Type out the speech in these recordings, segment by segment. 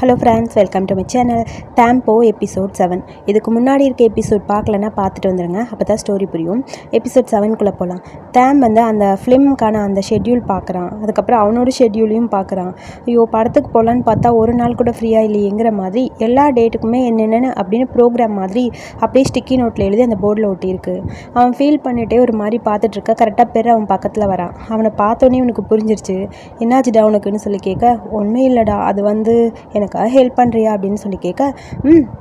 Hello friends, welcome to my channel. Tempo episode 7. இதுக்கு முன்னாடி இருக்க எபிசோட் பார்க்கலன்னா பார்த்துட்டு வந்துடுங்க, அப்போ தான் ஸ்டோரி புரியும். எபிசோட் 7குள்ளே போகலாம். டேம் அந்த ஃபிலிம்க்கான அந்த ஷெட்யூல் பார்க்குறான். அதுக்கப்புறம் அவனோட ஷெட்யூலையும் பார்க்குறான். ஐயோ, படத்துக்கு போகலான்னு பார்த்தா ஒரு நாள் கூட ஃப்ரீயாக இல்லையேங்கிற மாதிரி எல்லா டேட்டுக்குமே என்னென்னு அப்படின்னு ப்ரோக்ராம் மாதிரி அப்படியே ஸ்டிக்கி நோட்டில் எழுதி அந்த போர்டில் ஒட்டியிருக்கு. அவன் ஃபீல் பண்ணிகிட்டே ஒரு மாதிரி பார்த்துட்ருக்க கரெக்டாக பேர் அவன் பக்கத்தில் வரான். அவனை பார்த்தோன்னே அவனுக்கு புரிஞ்சிருச்சு. என்னாச்சுடா உனக்குன்னு சொல்லி கேட்க, ஒன்றும் இல்லைடா, அது எனக்காக ஹெல்ப் பண்ணுறியா அப்படின்னு சொல்லி கேட்க,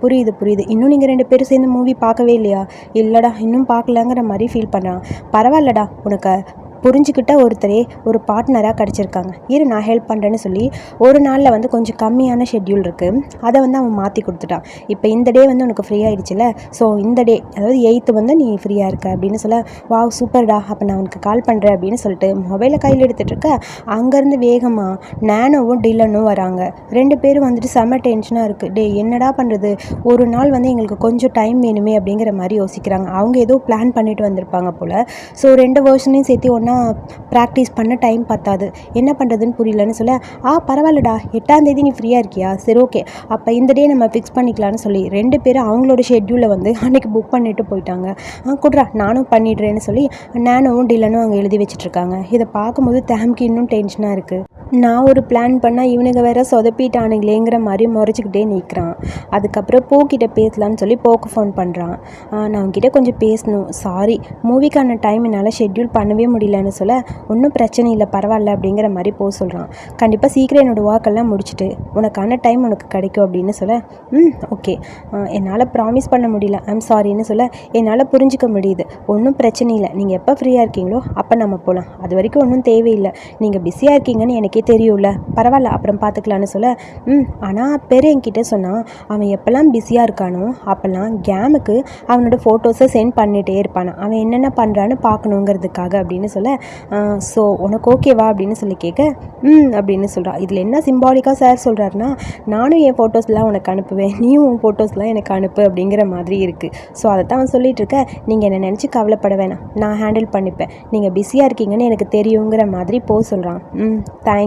புரியுது. இன்னும் நீங்கள் 2 பேரும் சேர்ந்து மூவி பார்க்கவே இல்லையா? இல்லைடா, இன்னும் பார்க்கலங்கிற மாதிரி ஃபீல் பண்ணுறான். பரவாயில்லடா, உனக்கு புரிஞ்சுக்கிட்ட ஒருத்தரே ஒரு பார்ட்னராக கிடச்சிருக்காங்க, இரு நான் ஹெல்ப் பண்ணுறேன்னு சொல்லி ஒரு நாளில் கொஞ்சம் கம்மியான ஷெட்யூல் இருக்குது, அதை அவன் மாற்றி கொடுத்துட்டான். இப்போ இந்த டே உனக்கு ஃப்ரீ ஆகிடுச்சில்ல, ஸோ இந்த டே அதாவது 8th நீ ஃப்ரீயாக இருக்க அப்படின்னு சொல்ல, வாவ் சூப்பர்டா, அப்போ நான் உனக்கு கால் பண்ணுறேன் அப்படின்னு சொல்லிட்டு மொபைலை கையில் எடுத்துகிட்டு இருக்க, அங்கேருந்து வேகமாக நானோவும் டில்லனும் வராங்க. 2 பேரும் செம்ம டென்ஷனாக இருக்குது. டே என்னடா பண்ணுறது, ஒரு நாள் எங்களுக்கு கொஞ்சம் டைம் வேணுமே அப்படிங்கிற மாதிரி யோசிக்கிறாங்க. அவங்க ஏதோ பிளான் பண்ணிட்டு வந்திருப்பாங்க போல். ஸோ 2 வேர்ஷனையும் சேர்த்து ஒன்றா ப்ராக்டிஸ் பண்ண டைம் பத்தாது, என்ன பண்ணுறதுன்னு புரியலன்னு சொல்ல, பரவாயில்லடா, 8ஆம் தேதி நீ ஃப்ரீயாக இருக்கியா? சரி ஓகே, அப்போ இந்த டே நம்ம ஃபிக்ஸ் பண்ணிக்கலான்னு சொல்லி 2 பேரும் அவங்களோட ஷெட்யூலை அன்றைக்கி புக் பண்ணிட்டு போயிட்டாங்க. குட்ரா, நானும் பண்ணிடுறேன்னு சொல்லி நானும் டில்லனும் அங்கே எழுதி வச்சிட்ருக்காங்க. இதை பார்க்கும்போது டேம்க்கு இன்னும் டென்ஷனாக இருக்குது. நான் ஒரு பிளான் பண்ணால் இவனுங்க வேற சொதப்பிட்டானுங்களேங்கிற மாதிரி முறைச்சிக்கிட்டே நிற்கிறான். அதுக்கப்புறம் போக்கிட்ட பேசலான்னு சொல்லி போக்கு ஃபோன் பண்ணுறான். நான் அவங்ககிட்ட கொஞ்சம் பேசணும், சாரி, மூவிக்கான டைம் என்னால் ஷெட்யூல் பண்ணவே முடியலன்னு சொல்ல, ஒன்றும் பிரச்சனை இல்லை, பரவாயில்ல அப்படிங்கிற மாதிரி சொல்கிறான். கண்டிப்பாக சீக்கிரம் என்னோடய ஒர்க்கெல்லாம் முடிச்சுட்டு உனக்கான டைம் உனக்கு கிடைக்கும் அப்படின்னு சொல்ல, ஓகே, என்னால் ப்ராமிஸ் பண்ண முடியல, ஐம் சாரின்னு சொல்ல, என்னால் புரிஞ்சிக்க முடியுது, ஒன்றும் பிரச்சனை இல்லை, நீங்கள் எப்போ ஃப்ரீயாக இருக்கீங்களோ அப்போ நம்ம போகலாம், அது வரைக்கும் ஒன்றும் தேவையில்லை, நீங்கள் பிஸியாக இருக்கீங்கன்னு எனக்கு தெரியும்ல, பரவாயில்ல அப்புறம் பார்த்துக்கலான்னு சொல்ல, ஆனால் பெரிய என்கிட்ட சொன்னால் அவன் எப்போல்லாம் பிஸியாக இருக்கானோ அப்போல்லாம் கேமுக்கு அவனோட ஃபோட்டோஸை சென்ட் பண்ணிகிட்டே இருப்பான், அவன் என்னென்ன பண்ணுறான்னு பார்க்கணுங்கிறதுக்காக அப்படின்னு சொல்ல, ஸோ உனக்கு ஓகேவா அப்படின்னு சொல்லி கேட்க, அப்படின்னு சொல்கிறான். இதில் என்ன சிம்பாலிக்காக சார் சொல்கிறாருன்னா, நானும் என் ஃபோட்டோஸ்லாம் உனக்கு அனுப்புவேன், நீயும் உன் ஃபோட்டோஸ்லாம் எனக்கு அனுப்பு அப்படிங்கிற மாதிரி இருக்குது. ஸோ அதை தான் அவன் சொல்லிகிட்டு இருக்க, நீங்கள் என்னை நினச்சி கவலைப்பட வேணாம், நான் ஹேண்டில் பண்ணிப்பேன், நீங்கள் பிஸியாக இருக்கீங்கன்னு எனக்கு தெரியுங்கிற மாதிரி சொல்கிறான். தேங்க்ஸ்,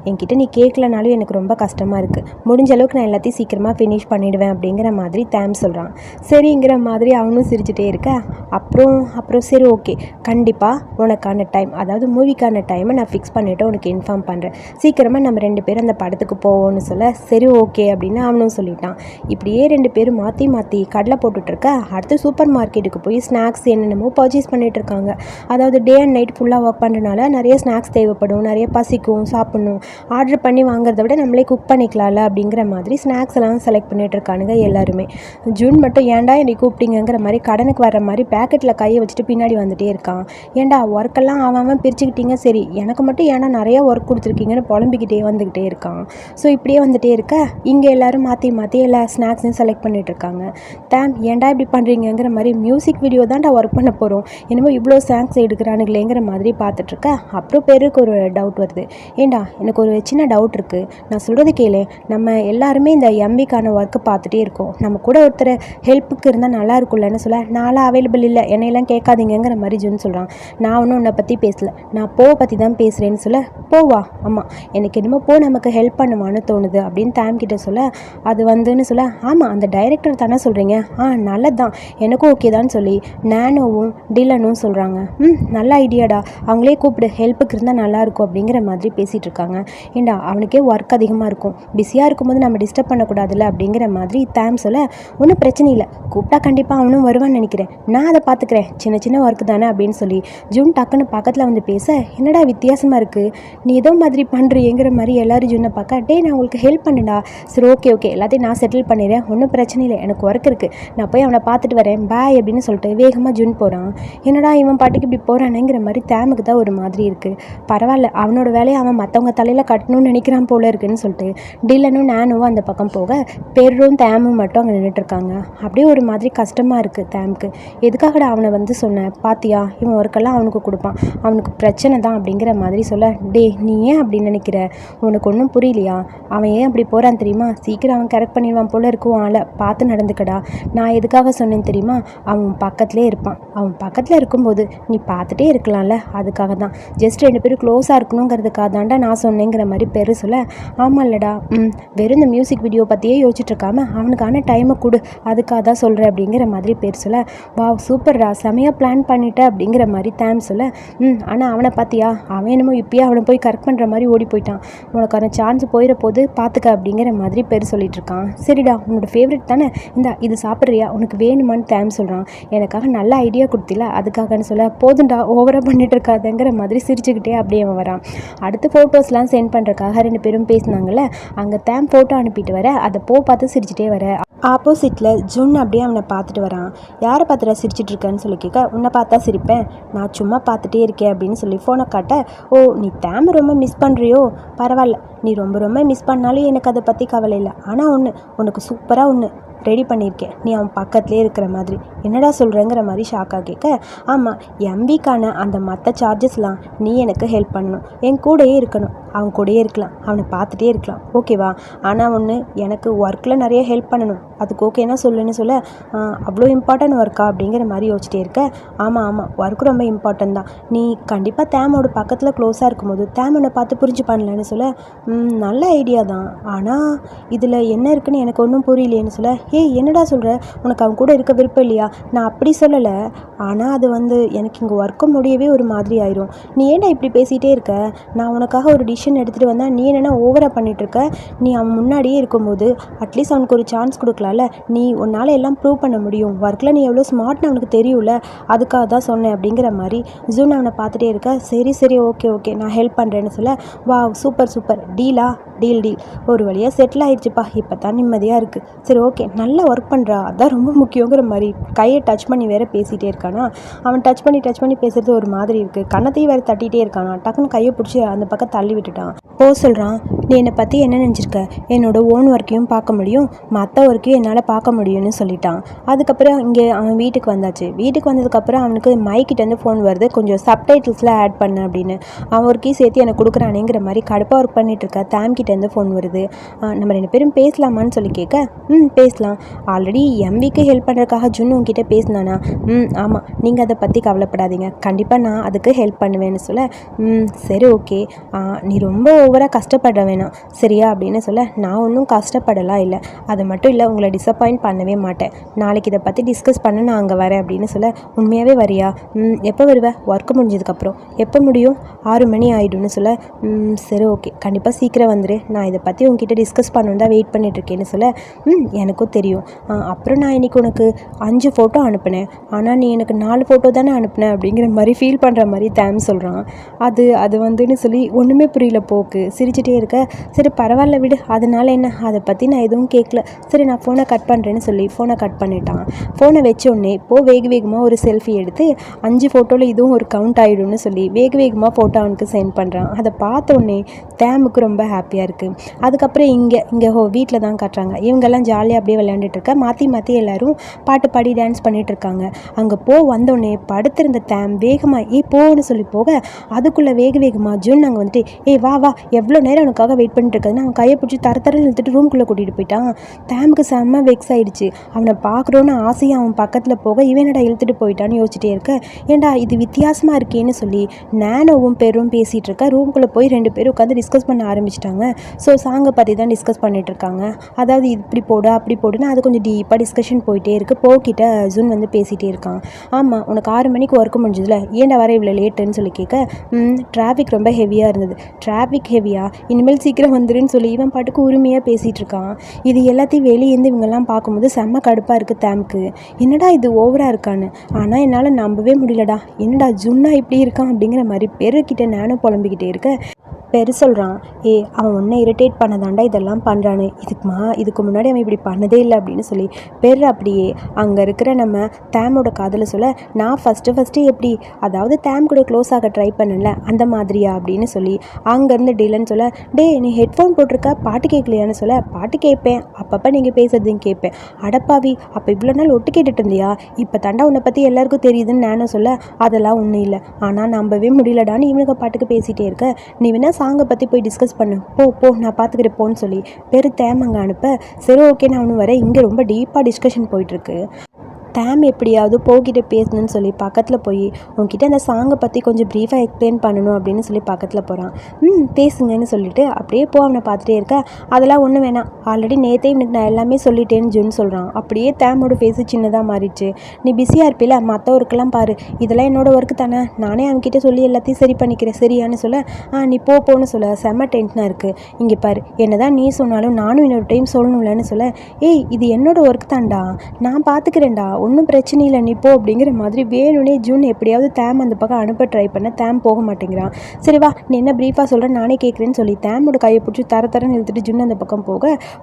என்கிட்ட நீ கேட்கலனாலும் எனக்கு ரொம்ப கஷ்டமாக இருக்குது, முடிஞ்ச அளவுக்கு நான் எல்லாத்தையும் சீக்கிரமாக ஃபினிஷ் பண்ணிவிடுவேன் அப்படிங்கிற மாதிரி சொல்கிறான். சரிங்கிற மாதிரி அவனும் சிரிச்சுட்டே இருக்க, அப்புறம் சரி ஓகே, கண்டிப்பாக உனக்கான டைம், அதாவது மூவிக்கான டைமை நான் ஃபிக்ஸ் பண்ணிவிட்டு உனக்கு இன்ஃபார்ம் பண்ணுறேன், சீக்கிரமாக நம்ம 2 பேரும் அந்த படத்துக்கு போவோம்னு சொல்ல, சரி ஓகே அப்படின்னு அவனும் சொல்லிட்டான். இப்படியே 2 பேரும் மாற்றி கடலை போட்டுட்ருக்க, அடுத்து சூப்பர் மார்க்கெட்டுக்கு போய் ஸ்நாக்ஸ் என்னென்னமோ பர்ச்சேஸ் பண்ணிகிட்டு இருக்காங்க. அதாவது டே அண்ட் நைட் ஃபுல்லாக ஒர்க் பண்ணுறதுனால நிறைய ஸ்நாக்ஸ் தேவைப்படும், நிறைய பசிக்கும், சாப்பிட்ணும், ஆர்டர் பண்ணி வாங்குறத விட நம்மளே குக் பண்ணிக்கலாம்ல அப்படிங்கிற மாதிரி ஸ்நாக்ஸ் எல்லாம் செலக்ட் பண்ணிட்டு இருக்கானுங்க எல்லாருமே. ஜூன் மட்டும் ஏன்டா என்னை கூப்பிட்டீங்கிற மாதிரி கடனுக்கு வர்ற மாதிரி பேக்கெட்டில் கையை வச்சுட்டு பின்னாடி வந்துட்டே இருக்கான். ஏன்டா ஒர்க்கெல்லாம் அவன் பிரிச்சுக்கிட்டீங்க, சரி எனக்கு மட்டும் ஏன்னா நிறைய ஒர்க் கொடுத்துருக்கீங்கன்னு புலம்பிக்கிட்டே வந்துக்கிட்டே இருக்கான். ஸோ இப்படியே வந்துட்டே இருக்க, இங்கே எல்லோரும் மாற்றி எல்லா ஸ்நாக்ஸையும் செலக்ட் பண்ணிட்டு இருக்காங்க. டேம், ஏன்டா இப்படி பண்ணுறீங்கிற மாதிரி, மியூசிக் வீடியோ தான்டா ஒர்க் பண்ண போகிறோம், என்னமோ இவ்வளோ ஸ்நாக்ஸ் எடுக்கிறானுங்களேங்கிற மாதிரி பார்த்துட்ருக்க, அப்புறம் பேருக்கு ஒரு டவுட் வருது. ஏண்டா, எனக்கு ஒரு சின்ன டவுட் இருக்குது, நான் சொல்கிறது கேளு, நம்ம எல்லாருமே இந்த எம்பிக்கான ஒர்க்கு பார்த்துட்டே இருக்கோம், நம்ம கூட ஒருத்தர் ஹெல்ப்புக்கு இருந்தால் நல்லா இருக்கும்லன்னு சொல்ல, நான்லாம் அவைலபிள் இல்லை, என்னையெல்லாம் கேட்காதீங்கிற மாதிரி ஜூன் சொல்கிறான். நான் ஒன்றும் உன்னை பற்றி பேசலை, நான் பற்றி தான் பேசுகிறேன்னு சொல்ல, போவா, ஆமாம் எனக்கு என்னமோ நமக்கு ஹெல்ப் பண்ணுவான்னு தோணுது அப்படின்னு கிட்ட சொல்ல, அது சொல்ல, ஆமாம் அந்த டைரக்டர் தானே சொல்கிறீங்க, நல்லது தான், எனக்கும் ஓகே தான் சொல்லி நானோவும் டில்லனும் சொல்கிறாங்க. நல்ல ஐடியாடா, அவங்களே கூப்பிடு, ஹெல்ப்புக்கு இருந்தால் நல்லாயிருக்கும் அப்படிங்கிற மாதிரி பேசிகிட்டு இருக்காங்க. ஏண்டா, அவனுக்கே ஒர்க் அதிகமாக இருக்கும், பிஸியாக இருக்கும்போது நம்ம டிஸ்டர்ப் பண்ணக்கூடாதுல்ல அப்படிங்கிற மாதிரி சொல்ல, ஒன்றும் பிரச்சனை இல்லை, கூப்பிட்டா கண்டிப்பாக அவனும் வருவான்னு நினைக்கிறேன், நான் அதை பார்த்துக்கிறேன், சின்ன ஒர்க்கு தானே அப்படின்னு சொல்லி ஜூன் டக்குன்னு பக்கத்தில் பேச, என்னடா வித்தியாசமாக இருக்குது, நீ ஏதோ மாதிரி பண்ணுறியங்கிற மாதிரி எல்லோரும் ஜூனை பார்க்க, டே நான் உங்களுக்கு ஹெல்ப் பண்ணுடா, சரி ஓகே எல்லாத்தையும் நான் செட்டில் பண்ணிடுறேன், ஒன்றும் பிரச்சனை இல்லை, எனக்கு ஒர்க் இருக்குது, நான் போய் அவனை பார்த்துட்டு வரேன், பாய் அப்படின்னு சொல்லிட்டு வேகமாக ஜூன் போகிறான். என்னடா இவன் பாட்டுக்கு இப்படி போகிறானேங்கிற மாதிரி டேமுக்கு தான் ஒரு மாதிரி இருக்குது. பரவாயில்ல, அவனோட வேலையை அவன் மற்றவங்க தலையில் கட்டணும்னு நினைக்கிறான் போல இருக்குன்னு சொல்லிட்டு டில்லனும் நானும் அந்த பக்கம் போக, பெரும் டேமும் மட்டும் அங்கே நின்றுட்டுருக்காங்க. அப்படியே ஒரு மாதிரி கஷ்டமாக இருக்குது டேமுக்கு. எதுக்காகடா அவனை சொன்னேன், பாத்தியா இவன் ஒர்க்கெல்லாம் அவனுக்கு கொடுப்பான், அவனுக்கு பிரச்சனை தான் அப்படிங்கிற மாதிரி சொல்ல, டே நீ ஏன் அப்படின்னு நினைக்கிற, உனக்கு ஒன்றும் புரியலையா, அவன் ஏன் அப்படி போகிறான் தெரியுமா, சீக்கிரம் அவன் கரெக்ட் பண்ணிடுவான் போல இருக்கும், ஆளை பார்த்து நடந்துக்கடா, நான் எதுக்காக சொன்னேன்னு தெரியுமா, அவன் பக்கத்துலேயே இருப்பான், அவன் பக்கத்தில் இருக்கும்போது நீ பார்த்துட்டே இருக்கலாம்ல, அதுக்காக தான், ஜஸ்ட் 2 பேரும் க்ளோஸாக இருக்கணுங்கிறதுக்காக தாண்டா நான் நான் சொன்னேங்கிற மாதிரி பெரு சொல்ல, ஆமாம் இல்லடா, வெறும் இந்த மியூசிக் வீடியோ பற்றியே யோசிச்சுட்டு இருக்காம அவனுக்கான டைமை கொடு, அதுக்காக தான் சொல்கிறேன் அப்படிங்கிற மாதிரி பேர் சொல்ல, வா சூப்பர்டா, செமையாக பிளான் பண்ணிட்டேன் அப்படிங்கிற மாதிரி தேம் சொல்ல, ஆனால் அவனை பார்த்தியா, அவன் என்னமோ இப்பயே அவனை போய் கரெக்ட் பண்ணுற மாதிரி ஓடி போயிட்டான், உனக்கான சான்ஸ் போயிட போது பார்த்துக்க அப்படிங்கிற மாதிரி பேர் சொல்லிட்டு இருக்கான். சரிடா, உன்னோட ஃபேவரட் தானே, இந்த இது சாப்பிட்றியா, உனக்கு வேணுமான்னு தேம் சொல்கிறான். எனக்காக நல்ல ஐடியா கொடுத்தில, அதுக்காகன்னு சொல்ல, போதுண்டா ஓவராக பண்ணிட்டு இருக்காதுங்கிற மாதிரி சிரிச்சுக்கிட்டே அப்படியே அவன் வரான். அடுத்து ஃபோட்டோஸ்லாம் சென்ட் பண்ணுறக்காக 2 பேரும் பேசினாங்கல்ல, அங்கே தேம் ஃபோட்டோ அனுப்பிட்டு வர, அதை பார்த்து சிரிச்சிட்டே வர, ஆப்போசிட்டில் ஜுன் அப்படியே அவனை பார்த்துட்டு வரான். யாரை பார்த்துட்டா சிரிச்சிட்டு இருக்கேன்னு சொல்லி கேட்க, உன்னை பார்த்தா சிரிப்பேன், நான் சும்மா பார்த்துட்டே இருக்கேன் அப்படின்னு சொல்லி ஃபோனை காட்ட, ஓ நீ தேம் ரொம்ப மிஸ் பண்ணுறியோ, பரவாயில்ல, நீ ரொம்ப மிஸ் பண்ணாலும் எனக்கு அதை பற்றி கவலை இல்லை, ஆனால் உனக்கு சூப்பராக ரெடி பண்ணியிருக்கேன், நீ அவன் பக்கத்துலேயே இருக்கிற மாதிரி. என்னடா சொல்கிறேங்கிற மாதிரி ஷாக்காக கேட்க, ஆமாம், எம்பிக்கான அந்த மற்ற சார்ஜஸ்லாம் நீ எனக்கு ஹெல்ப் பண்ணணும், என் கூடயே இருக்கணும், அவன் கூடயே இருக்கலாம், அவனை பார்த்துட்டே இருக்கலாம், ஓகேவா, ஆனால் எனக்கு ஒர்க்கில் நிறைய ஹெல்ப் பண்ணணும், அதுக்கு ஓகேனா சொல்லுன்னு சொல்ல, அவ்வளோ இம்பார்ட்டன்ட் ஒர்க்கா அப்படிங்கிற மாதிரி யோசிச்சிட்டே இருக்க, ஆமாம் ஒர்க் ரொம்ப இம்பார்ட்டன்ட் தான், நீ கண்டிப்பாக தேமோட பக்கத்தில் க்ளோஸாக இருக்கும்போது தேம் உன்னை பார்த்து புரிஞ்சு பண்ணலன்னு சொல்ல, நல்ல ஐடியா தான், ஆனால் இதில் என்ன இருக்குன்னு எனக்கு ஒன்றும் புரியலையேன்னு சொல்ல, ஏய் என்னடா சொல்கிற, உனக்கு அவன் கூட இருக்க விருப்பம் இல்லையா, நான் அப்படி சொல்லலை, ஆனால் அது எனக்கு இங்கே ஒர்க்கு முடியவே ஒரு மாதிரி ஆயிரும், நீ ஏன்டா இப்படி பேசிகிட்டே இருக்க, நான் உனக்காக ஒரு டிசிஷன் எடுத்துகிட்டு வந்தால் நீ என்னென்னா ஓவராக பண்ணிகிட்ருக்க, நீ அவன் முன்னாடியே இருக்கும்போது அட்லீஸ்ட் அவனுக்கு ஒரு சான்ஸ் கொடுக்கலாம்ல, நீ உன்னால் எல்லாம் ப்ரூவ் பண்ண முடியும், ஒர்க்கில் நீ எவ்வளோ ஸ்மார்ட்னு அவனுக்கு தெரியும்ல, அதுக்காக தான் சொன்னேன் அப்படிங்கிற மாதிரி ஜூன் அவனை பார்த்துட்டே இருக்க, சரி ஓகே நான் ஹெல்ப் பண்ணுறேன்னு சொல்ல, வா சூப்பர் டீல் ஒரு வழியாக செட்டில் ஆயிடுச்சுப்பா, இப்போ தான் நிம்மதியாக இருக்குது, சரி ஓகே நல்லா ஒர்க் பண்ணுறா, அதான் ரொம்ப முக்கியங்கிற மாதிரி கையை டச் பண்ணி வேற பேசிகிட்டே இருக்கானா, அவன் டச் பண்ணி பேசுகிறது ஒரு மாதிரி இருக்குது, கன்னத்தையும் வேறு தட்டிகிட்டே இருக்கானா, டக்குன்னு கையை பிடிச்சி அந்த பக்கம் தள்ளி விட்டுட்டான். சொல்கிறான், நீ என்னை பற்றி என்ன நினச்சிருக்க, என்னோட ஓன் ஒர்க்கையும் பார்க்க முடியும், மற்ற ஒர்க்கையும் என்னால் பார்க்க முடியும்னு சொல்லிட்டான். அதுக்கப்புறம் இங்கே அவன் வீட்டுக்கு வந்தாச்சு. வீட்டுக்கு வந்ததுக்கப்புறம் அவனுக்கு மைக்கிட்டேருந்து ஃபோன் வருது, கொஞ்சம் சப்டைட்டில்ஸ்லாம் ஆட் பண்ண அப்படின்னு. அவன் ஒர்க்கையும் சேர்த்து எனக்கு கொடுக்குறானேங்கிற மாதிரி கடுப்பாக ஒர்க் பண்ணிகிட்ருக்க தேம்கிட்டேருந்து ஃபோன் வருது. நம்ம 2 பேரும் பேசலாமான்னு சொல்லி கேட்க, பேசலாம், ஆல்ரெடி எம்பிக்கு ஹெல்ப் பண்ணுறதுக்காக ஜுன் உங்ககிட்ட பேசினானா, ஆமாம், நீங்கள் அதை பற்றி கவலைப்படாதீங்க, கண்டிப்பாக நான் அதுக்கு ஹெல்ப் பண்ணுவேன்னு சொல்ல, சரி ஓகே, நீ ரொம்ப ஓவராக கஷ்டப்பட வேணாம் சரியா அப்படின்னு சொல்ல, நான் ஒன்றும் கஷ்டப்படலாம் இல்லை, அது மட்டும் இல்லை, உங்களை டிசப்பாயிண்ட் பண்ணவே மாட்டேன், நாளைக்கு இதை பற்றி டிஸ்கஸ் பண்ண நான் அங்கே வரேன் அப்படின்னு சொல்ல, உண்மையாகவே வரியா, எப்போ வருவேன், ஒர்க்கு முடிஞ்சதுக்கப்புறம், எப்போ முடியும், 6 மணி ஆகிடும்னு சொல்ல, சரி ஓகே கண்டிப்பாக சீக்கிரம் வந்துடு, நான் இதை பற்றி உங்ககிட்ட டிஸ்கஸ் பண்ணணும் தான் வெயிட் பண்ணிட்டுருக்கேன்னு சொல்ல, எனக்கும் தெரியும், அப்புறம் நான் இன்றைக்கி உனக்கு 5 ஃபோட்டோ அனுப்பினேன், ஆனால் நீ எனக்கு 4 ஃபோட்டோ தானே அனுப்பினேன் அப்படிங்கிற மாதிரி ஃபீல் பண்ணுற மாதிரி தேம் சொல்கிறான். அது வந்துன்னு சொல்லி ஒன்றுமே புரியல போக்கு, சிரிச்சிட்டே இருக்க, சரி பரவாயில்ல விடு, அதனால என்ன, அதை பற்றி நான் எதுவும் கேட்கல, சரி நான் ஃபோனை கட் பண்ணுறேன்னு சொல்லி ஃபோனை கட் பண்ணிட்டான். ஃபோனை வச்சோடனே வேகமாக ஒரு செல்ஃபி எடுத்து 5 ஃபோட்டோவில் இதுவும் ஒரு கவுண்ட் ஆகிடும்னு சொல்லி வேகமாக ஃபோட்டோ அவனுக்கு சென்ட் பண்ணுறான். அதை பார்த்தோன்னே தேமுக்கு ரொம்ப ஹாப்பியாக இருக்குது. அதுக்கப்புறம் இங்கே வீட்டில் தான் காட்டுறாங்க, இவங்கெல்லாம் ஜாலியாக அப்படியே விளையாண்டுட்டு இருக்க, மாற்றி எல்லோரும் பாட்டு பாடி டான்ஸ் பண்ணிட்டு இருக்காங்க. அங்கே வந்தோடனே படுத்திருந்த தேம் வேகமாக போன்னு சொல்லி போக, அதுக்குள்ளே வேகமாக ஜுன் அங்கே வந்துட்டு, வா எவ்வளோ நேரம் உனக்காக வெயிட் பண்ணிட்டு இருக்காதுன்னு அவன் கையை பிடிச்சி தரன்னு இழுத்துட்டு ரூம்குள்ளே கூட்டிகிட்டு போயிட்டான். தேமுக்கு செம்ம வெக்ஸ் ஆகிடுச்சு. அவனை பார்க்குறோன்னு ஆசையாக அவன் பக்கத்தில் போக, இவனடா இழுத்துட்டு போயிட்டான்னு யோசிச்சுட்டே இருக்க, ஏண்டா இது வித்தியாசமாக இருக்கேன்னு சொல்லி நானோவும் பெரும் பேசிகிட்டு இருக்க. ரூம்குள்ளே போய் 2 பேரும் உட்காந்து டிஸ்கஸ் பண்ண ஆரம்பிச்சிட்டாங்க. ஸோ சாங்கை பற்றி தான் டிஸ்கஸ் பண்ணிட்டு இருக்காங்க. அதாவது இப்படி போடு அப்படி போடுன்னு அது கொஞ்சம் டீப்பாக டிஸ்கஷன் போயிட்டே இருக்குது. போக்கிட்ட ஜூன் வந்து பேசிகிட்டே இருக்கான். ஆமாம், உனக்கு 6 மணிக்கு ஒர்க்கு முடிஞ்சதில்ல, ஏன்டா வர இவ்வளோ லேட்டுன்னு சொல்லி கேட்க, டிராஃபிக் ரொம்ப ஹெவியாக இருந்தது. டிராஃபிக் ஹெவியா, இனிமேல் சீக்கிரம் வந்துருன்னு சொல்லி இவன் பாட்டுக்கு உரிமையாக பேசிகிட்டு இருக்கான். இது எல்லாத்தையும் வெளியேந்து இவங்கெல்லாம் பார்க்கும்போது செம்ம கடுப்பாக இருக்குது தேம்க்கு. என்னடா இது ஓவராக இருக்கான்னு. ஆனால் என்னால் நம்பவே முடியலடா, என்னடா ஜுன்னா இப்படி இருக்கான் அப்படிங்கிற மாதிரி பேருக்கிட்ட நானும் புலம்பிக்கிட்டே இருக்க. பெரு சொல்கிறான், அவன் ஒன்றை இரிட்டேட் பண்ணதாண்டா இதெல்லாம் பண்ணுறான்னு, இதுக்கு முன்னாடி அவன் இப்படி பண்ணதே இல்லை அப்படின்னு சொல்லி பெரு அப்படியே அங்கே இருக்கிற நம்ம தேமோட காதில் சொல்ல, நான் ஃபஸ்ட்டு எப்படி, அதாவது தேம் கூட க்ளோஸ் ஆக ட்ரை பண்ணல அந்த மாதிரியா அப்படின்னு சொல்லி அங்கேருந்து டீலன்னு சொல்ல, நீ ஹெட்ஃபோன் போட்டிருக்க பாட்டு கேட்கலையான்னு சொல்ல, பாட்டு கேட்பேன், அப்பப்போ நீங்கள் பேசுறதையும் கேட்பேன். அடப்பாவி, அப்போ இவ்வளோ நாள் ஒட்டு கேட்டுட்டு இருந்தியா, இப்போ தாண்டா உன்னை பற்றி எல்லாருக்கும் தெரியுதுன்னு நானும் சொல்ல, அதெல்லாம் ஒன்றும் இல்லை, ஆனால் நம்பவே முடியலடான்னு இவனுக்கு பாட்டுக்கு பேசிகிட்டே இருக்க. நீ வேணா சாங்கை பற்றி போய் டிஸ்கஸ் பண்ணு, போ நான் பார்த்துக்கிறேன் போன்னு சொல்லி பெரு தேமங்க அனுப்ப, சரி ஓகே நான் ஒன்று வரேன், இங்கே ரொம்ப டீப்பாக டிஸ்கஷன் போயிட்டுருக்கு. டேம் எப்படியாவது போகிட்ட பேசணும்னு சொல்லி பக்கத்தில் போய் உங்ககிட்ட அந்த சாங்கை பற்றி கொஞ்சம் ப்ரீஃபாக எக்ஸ்பிளைன் பண்ணணும் அப்படின்னு சொல்லி பக்கத்தில் போகிறான். பேசுங்கன்னு சொல்லிட்டு அப்படியே அவனை பார்த்துட்டே இருக்க. அதெல்லாம் ஒன்றும் வேணாம், ஆல்ரெடி நேற்றே இவனுக்கு நான் எல்லாமே சொல்லிட்டேன்னு ஜூன் சொல்கிறான். அப்படியே டேமோட ஃபேஸு சின்னதாக மாறிடுச்சு. நீ பிஸியாக இருப்பில்ல, மற்றவருக்கெல்லாம் பாரு, இதெல்லாம் என்னோட ஒர்க்கு தானே, நானே அவன்கிட்ட சொல்லி எல்லாத்தையும் சரி பண்ணிக்கிறேன் சரியான்னு சொல்ல, நீ போன்னு சொல்ல. செம்ம டென்ஷனாக இருக்குது. இங்கே பாரு, என்னதான் நீ சொன்னாலும் நானும் இன்னொரு டைம் சொல்லணும்லன்னு சொல்ல, இது என்னோட ஒர்க் தான்டா, நான் பார்த்துக்கிறேன்டா, ஒன்றும் பிரச்சனை இல்லை, நீ போ அப்படிங்கிற மாதிரி வேணும்னே ஜூன் எப்படியாவது தேம் அந்த பக்கம் அனுப்ப ட்ரை பண்ண தேம் போக மாட்டேங்கிறான். சரி வா, நீ என்ன ப்ரீஃபாக சொல்கிறேன் நானே கேட்குறேன்னு சொல்லி தேமோட கையை பிடிச்சி தரன்னு இழுத்துட்டு ஜூன் அந்த பக்கம்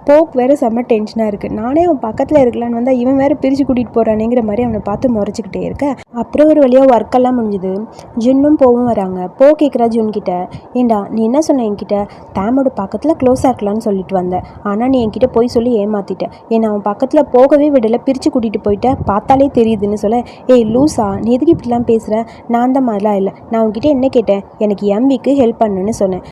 போக் வேறு செம்ம டென்ஷனாக இருக்குது. நானே அவன் பக்கத்தில் இருக்கலான்னு வந்தால் இவன் வேறு பிரித்து கூட்டிகிட்டு போகிறானேங்கிற மாதிரி அவனை பார்த்து முறைச்சிக்கிட்டே இருக்க. அப்புறம் ஒரு வழியாக ஒர்க்கெல்லாம் முடிஞ்சுது. ஜுன்னும் போவும் வராங்க. கேட்குறா ஜூன் கிட்ட, ஏண்டா நீ என்ன சொன்ன என்கிட்ட, தேமோட பக்கத்தில் க்ளோஸாக இருக்கலான்னு சொல்லிட்டு வந்தேன், ஆனால் நீ என்கிட்ட போய் சொல்லி ஏமாற்றிட்டேன், என்னை அவன் பக்கத்தில் போகவே விடலை, பிரித்து கூட்டிகிட்டு போயிட்ட, பார்த்தாலே தெரியுதுன்னு சொல்ல, லூஸா நீ எதுக்கு இப்படிலாம் பேசுகிற, நான் அந்த மாதிரிலாம் இல்லை, நான் உங்ககிட்ட என்ன கேட்டேன், எனக்கு எம்விக்கு ஹெல்ப் பண்ணுன்னு சொன்னேன்,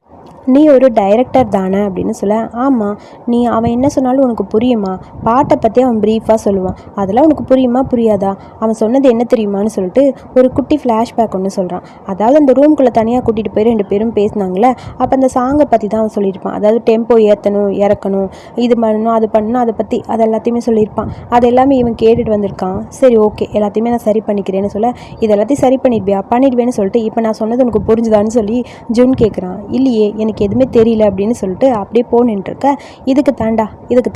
நீ ஒரு டைரக்டர் தானே அப்படின்னு சொல்ல, ஆமாம், நீ அவன் என்ன சொன்னாலும் உனக்கு புரியுமா, பாட்டை பற்றி அவன் ப்ரீஃபாக சொல்லுவான், அதெல்லாம் உனக்கு புரியுமா புரியாதா, அவன் சொன்னது என்ன தெரியுமான்னு சொல்லிட்டு ஒரு குட்டி ஃப்ளாஷ்பேக் ஒன்று சொல்கிறான். அதாவது அந்த ரூம்குள்ளே தனியாக கூட்டிகிட்டு போய் 2 பேரும் பேசினாங்களே, அப்போ அந்த சாங்கை பற்றி தான் அவன் சொல்லியிருப்பான். அதாவது டெம்போ ஏற்றணும் இறக்கணும், இது பண்ணணும் அது பண்ணணும், அதை பற்றி அது எல்லாத்தையுமே சொல்லியிருப்பான். அது எல்லாமே இவன் கேட்டுட்டு வந்திருக்கான். சரி ஓகே, எல்லாத்தையுமே நான் சரி பண்ணிக்கிறேன்னு சொல்ல, இது எல்லாத்தையும் சரி பண்ணிடுவேன்னு சொல்லிட்டு, இப்போ நான் சொன்னது உனக்கு புரிஞ்சுதான்னு சொல்லி ஜூன் கேட்குறான். இல்லையே, எனக்கு எதுவுமே தெரியல அப்படின்னு சொல்லிட்டு அப்படியே போனின்ட்டுருக்க. இதுக்கு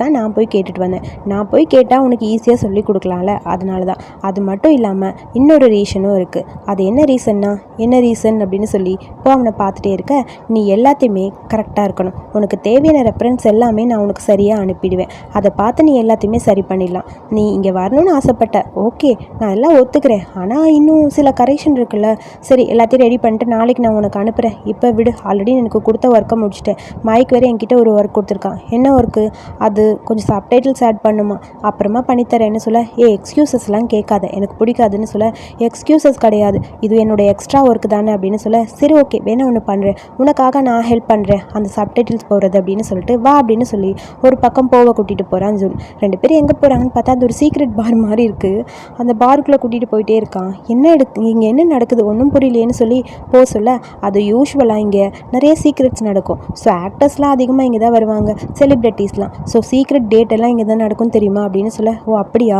தான் நான் போய் கேட்டுட்டு வந்தேன், நான் போய் கேட்டால் உனக்கு ஈஸியாக சொல்லி கொடுக்கலாம்ல, அதனால தான். அது மட்டும் இல்லாமல் இன்னொரு ரீசனும் இருக்குது. அது என்ன ரீசன் அப்படின்னு சொல்லி அவனை பார்த்துட்டே இருக்க, நீ எல்லாத்தையுமே கரெக்டாக இருக்கணும், உனக்கு தேவையான ரெஃபரன்ஸ் எல்லாமே நான் உனக்கு சரியாக அனுப்பிடுவேன், அதை பார்த்து நீ எல்லாத்தையுமே சரி பண்ணிடலாம். நீ இங்கே வரணும்னு ஆசைப்பட்ட, ஓகே நான் எல்லாம் ஒத்துக்கிறேன், ஆனால் இன்னும் சில கரெக்ஷன் இருக்குல்ல, சரி எல்லாத்தையும் ரெடி பண்ணிட்டு நாளைக்கு நான் உனக்கு அனுப்புகிறேன், இப்போ விடு, ஆல்ரெடி எனக்கு கொடுத்த ஒர்க்கை முடிச்சிட்டேன். மைக் வேறு என்கிட்ட ஒரு ஒர்க் கொடுத்துருக்கான். என்ன ஒர்க்கு, அது கொஞ்சம் சப்டைட்டில்ஸ் ஆட் பண்ணுமா, அப்புறமா பண்ணித்தரேன்னு சொல்ல, எக்ஸ்கியூசஸ்லாம் கேட்காத, எனக்கு பிடிக்காதுன்னு சொல்ல, எக்ஸ்கியூசஸ் கிடையாது, இது என்னோட எக்ஸ்ட்ரா ஒர்க் தானே அப்படின்னு சொல்ல, சரி ஓகே வேணா ஒன்று பண்ணுறேன், உனக்காக நான் ஹெல்ப் பண்ணுறேன் அந்த சப்டைட்டில்ஸ் போடுறது அப்படின்னு சொல்லிட்டு வா அப்படின்னு சொல்லி ஒரு பக்கம் கூட்டிகிட்டு போகிறான் ஜூன். 2 பேரும் எங்கே போகிறாங்கன்னு பார்த்தா அது ஒரு சீக்ரெட் பார் மாதிரி இருக்குது. அந்த பாருக்குள்ளே கூட்டிகிட்டு போயிட்டே இருக்கான். இங்கே என்ன நடக்குது ஒன்றும் புரியலேன்னு சொல்லி சொல்ல, அது யூஸ்வலாக இங்கே நிறைய சீக்ரெட்ஸ் நடக்கும். ஸோ ஆக்டர்ஸ்லாம் அதிகமாக இங்கே தான் வருவாங்க, செலிப்ரிட்டிஸ்லாம், ஸோ சீக்ரெட் டேட் எல்லாம் இங்கே தான் நடக்கும் தெரியுமா அப்படின்னு சொல்ல, அப்படியா,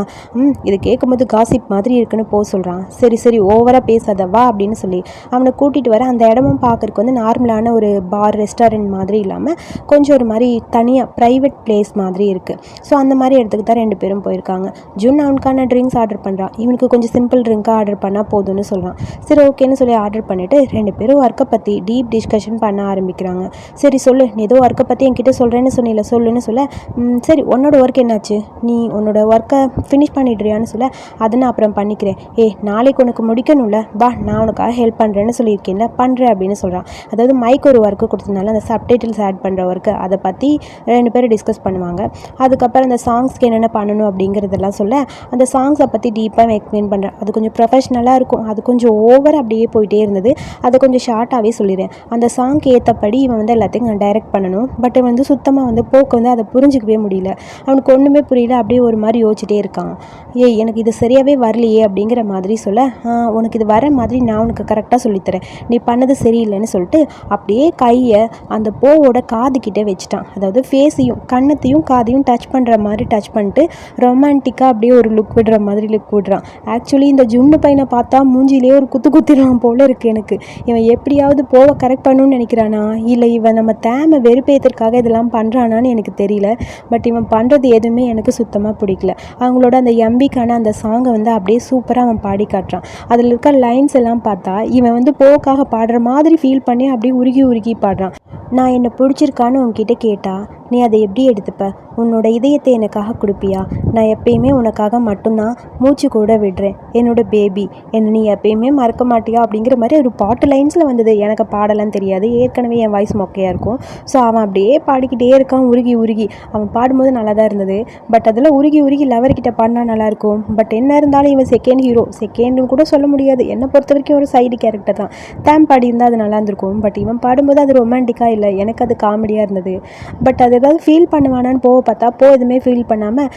இது கேட்கும்போது காசிப் மாதிரி இருக்குன்னு சொல்கிறான். சரி ஓவராக பேசாத வா அப்படின்னு சொல்லி அவனை கூட்டிகிட்டு வர. அந்த இடமும் பார்க்கறதுக்கு வந்து நார்மலான ஒரு பார் ரெஸ்டாரண்ட் மாதிரி இல்லாமல் கொஞ்சம் ஒரு மாதிரி தனியாக ப்ரைவேட் பிளேஸ் மாதிரி இருக்குது. ஸோ அந்த மாதிரி இடத்துக்கு தான் 2 பேரும் போயிருக்காங்க. ஜூன் அவனுக்கான ட்ரிங்க்ஸ் ஆர்டர் பண்ணுறான். இவனுக்கு கொஞ்சம் சிம்பிள் ட்ரிங்காக ஆர்டர் பண்ணால் போதும்னு சொல்கிறான். சரி ஓகேன்னு சொல்லி ஆர்டர் பண்ணிவிட்டு 2 பேரும் ஒர்க்கை பற்றி டீப் டிஸ்கஷன் பண்ண ஆரம்பிக்கிறாங்க. சரி சொல்லு, நீ ஏதோ ஒர்க்கை பற்றி என்கிட்ட சொல்கிறேன்னு சொன்னில, சொல்லுன்னு சொல்ல, சரி உன்னோட ஒர்க் என்னாச்சு, நீ உன்னோட ஒர்க்கை ஃபினிஷ் பண்ணிடுறியான்னு சொல்ல, அதை நான் அப்புறம் பண்ணிக்கிறேன், நாளைக்கு உனக்கு முடிக்கணும்ல, வா நான் உனக்காக ஹெல்ப் பண்ணுறேன்னு சொல்லியிருக்கேன்ல, பண்ணுறேன் அப்படின்னு சொல்கிறான். அதாவது மைக் ஒரு ஒர்க்கு கொடுத்ததுனால அந்த சப்டைட்டில்ஸ் ஆட் பண்ணுற ஒர்க்கு, அதை பற்றி 2 பேரும் டிஸ்கஸ் பண்ணுவாங்க. அதுக்கப்புறம் அந்த சாங்ஸ்க்கு என்னென்ன பண்ணணும் அப்படிங்கிறதெல்லாம் சொல்ல, அந்த சாங்ஸை பற்றி டீப்பாக எக்ஸ்பிளைன் பண்ணுறேன். அது கொஞ்சம் ப்ரொஃபஷ்னலாக இருக்கும், அது கொஞ்சம் ஓவர் அப்படியே போயிட்டே இருந்தது, அதை கொஞ்சம் ஷார்ட்டாகவே சொல்லிடுறேன். அந்த சாங்க்கு ஏற்றபடி இவன் வந்து எல்லாத்தையும் டைரக்ட் பண்ணணும். பட் இவன் வந்து சுத்தமாக வந்து வந்து அதை புரிஞ்சிக்கவே முடியல. அவனுக்கு ஒன்றுமே புரியல, அப்படியே ஒரு மாதிரி யோசிச்சுட்டே இருக்கான். எனக்கு இது சரியாகவே வரலையே அப்படிங்கிற மாதிரி சொல்ல, உனக்கு இது வர மாதிரி நான் உனக்கு கரெக்டாக சொல்லித்தரேன், நீ பண்ணது சரியில்லைன்னு சொல்லிட்டு அப்படியே கையை அந்த போவோட காதுகிட்டே வச்சுட்டான். அதாவது ஃபேஸையும் கண்ணத்தையும் காதையும் டச் பண்ணுற மாதிரி டச் பண்ணிட்டு ரொமான்டிக்காக அப்படியே ஒரு லுக் விடுற மாதிரி லுக் விடுறான். ஆக்சுவலி இந்த ஜுன்னு பையனை பார்த்தா மூஞ்சிலே ஒரு குத்திடுறான் போல இருக்குது எனக்கு. இவன் எப்படியாவது போவை கரெக்ட் பண்ணணும்னு நினைக்கிறானா, இல்லை இவன் நம்ம தேமை வெறுப்பேற்றுறதுக்காக இதெல்லாம் பண்ணுறானான்னு எனக்கு தெரியல. பட் இவன் பண்ணுறது எதுவுமே எனக்கு சுத்தமாக பிடிக்கல. அவங்களோட அந்த எம்பிக்கான அந்த சாங்கை வந்து அப்படியே சூப்பராக அவன் பாடி காட்டுறான். அதில் இருக்க லைன்ஸ் எல்லாம் பார்த்தா இவன் வந்து போக்காக பாடுற மாதிரி ஃபீல் பண்ணி அப்படியே உருகி பாடுறான். நான் என்னை பிடிச்சிருக்கான்னு உன்கிட்ட கேட்டால் நீ அதை எப்படி எடுத்துப்ப, உன்னோட இதயத்தை எனக்காக கொடுப்பியா, நான் எப்பயுமே உனக்காக மட்டும்தான் மூச்சு கூட விடுறேன், என்னோட பேபி, என்னை நீ எப்பயுமே மறக்க மாட்டியா அப்படிங்கிற மாதிரி ஒரு பாட்டு லைன்ஸில் வந்தது. எனக்கு பாடலாம் தெரியாது, ஏற்கனவே என் வாய்ஸ் மொக்கையாக இருக்கும். ஸோ அவன் அப்படியே பாடிக்கிட்டே இருக்கான் உருகி. அவன் பாடும்போது நல்லா தான் இருந்தது. பட் அதில் உருகி லவர்கிட்ட பாடினா நல்லாயிருக்கும். பட் என்ன இருந்தாலும் இவன் செகண்ட் ஹீரோ, செகண்டுன்னு கூட சொல்ல முடியாது, என்னை பொறுத்த வரைக்கும் ஒரு சைடு கேரக்டர் தான். தேம் பாடி இருந்தால் அது நல்லா இருந்திருக்கும். பட் இவன் பாடும்போது அது ரொமான்டிக்காக இல்லை, எனக்கு அது காமெடியாக இருந்தது. பட் அது ஏதாவது ஃபீல் பண்ணுவானான்னு போக பார்த்தா எதுவுமே ஃபீல் பண்ணாமல்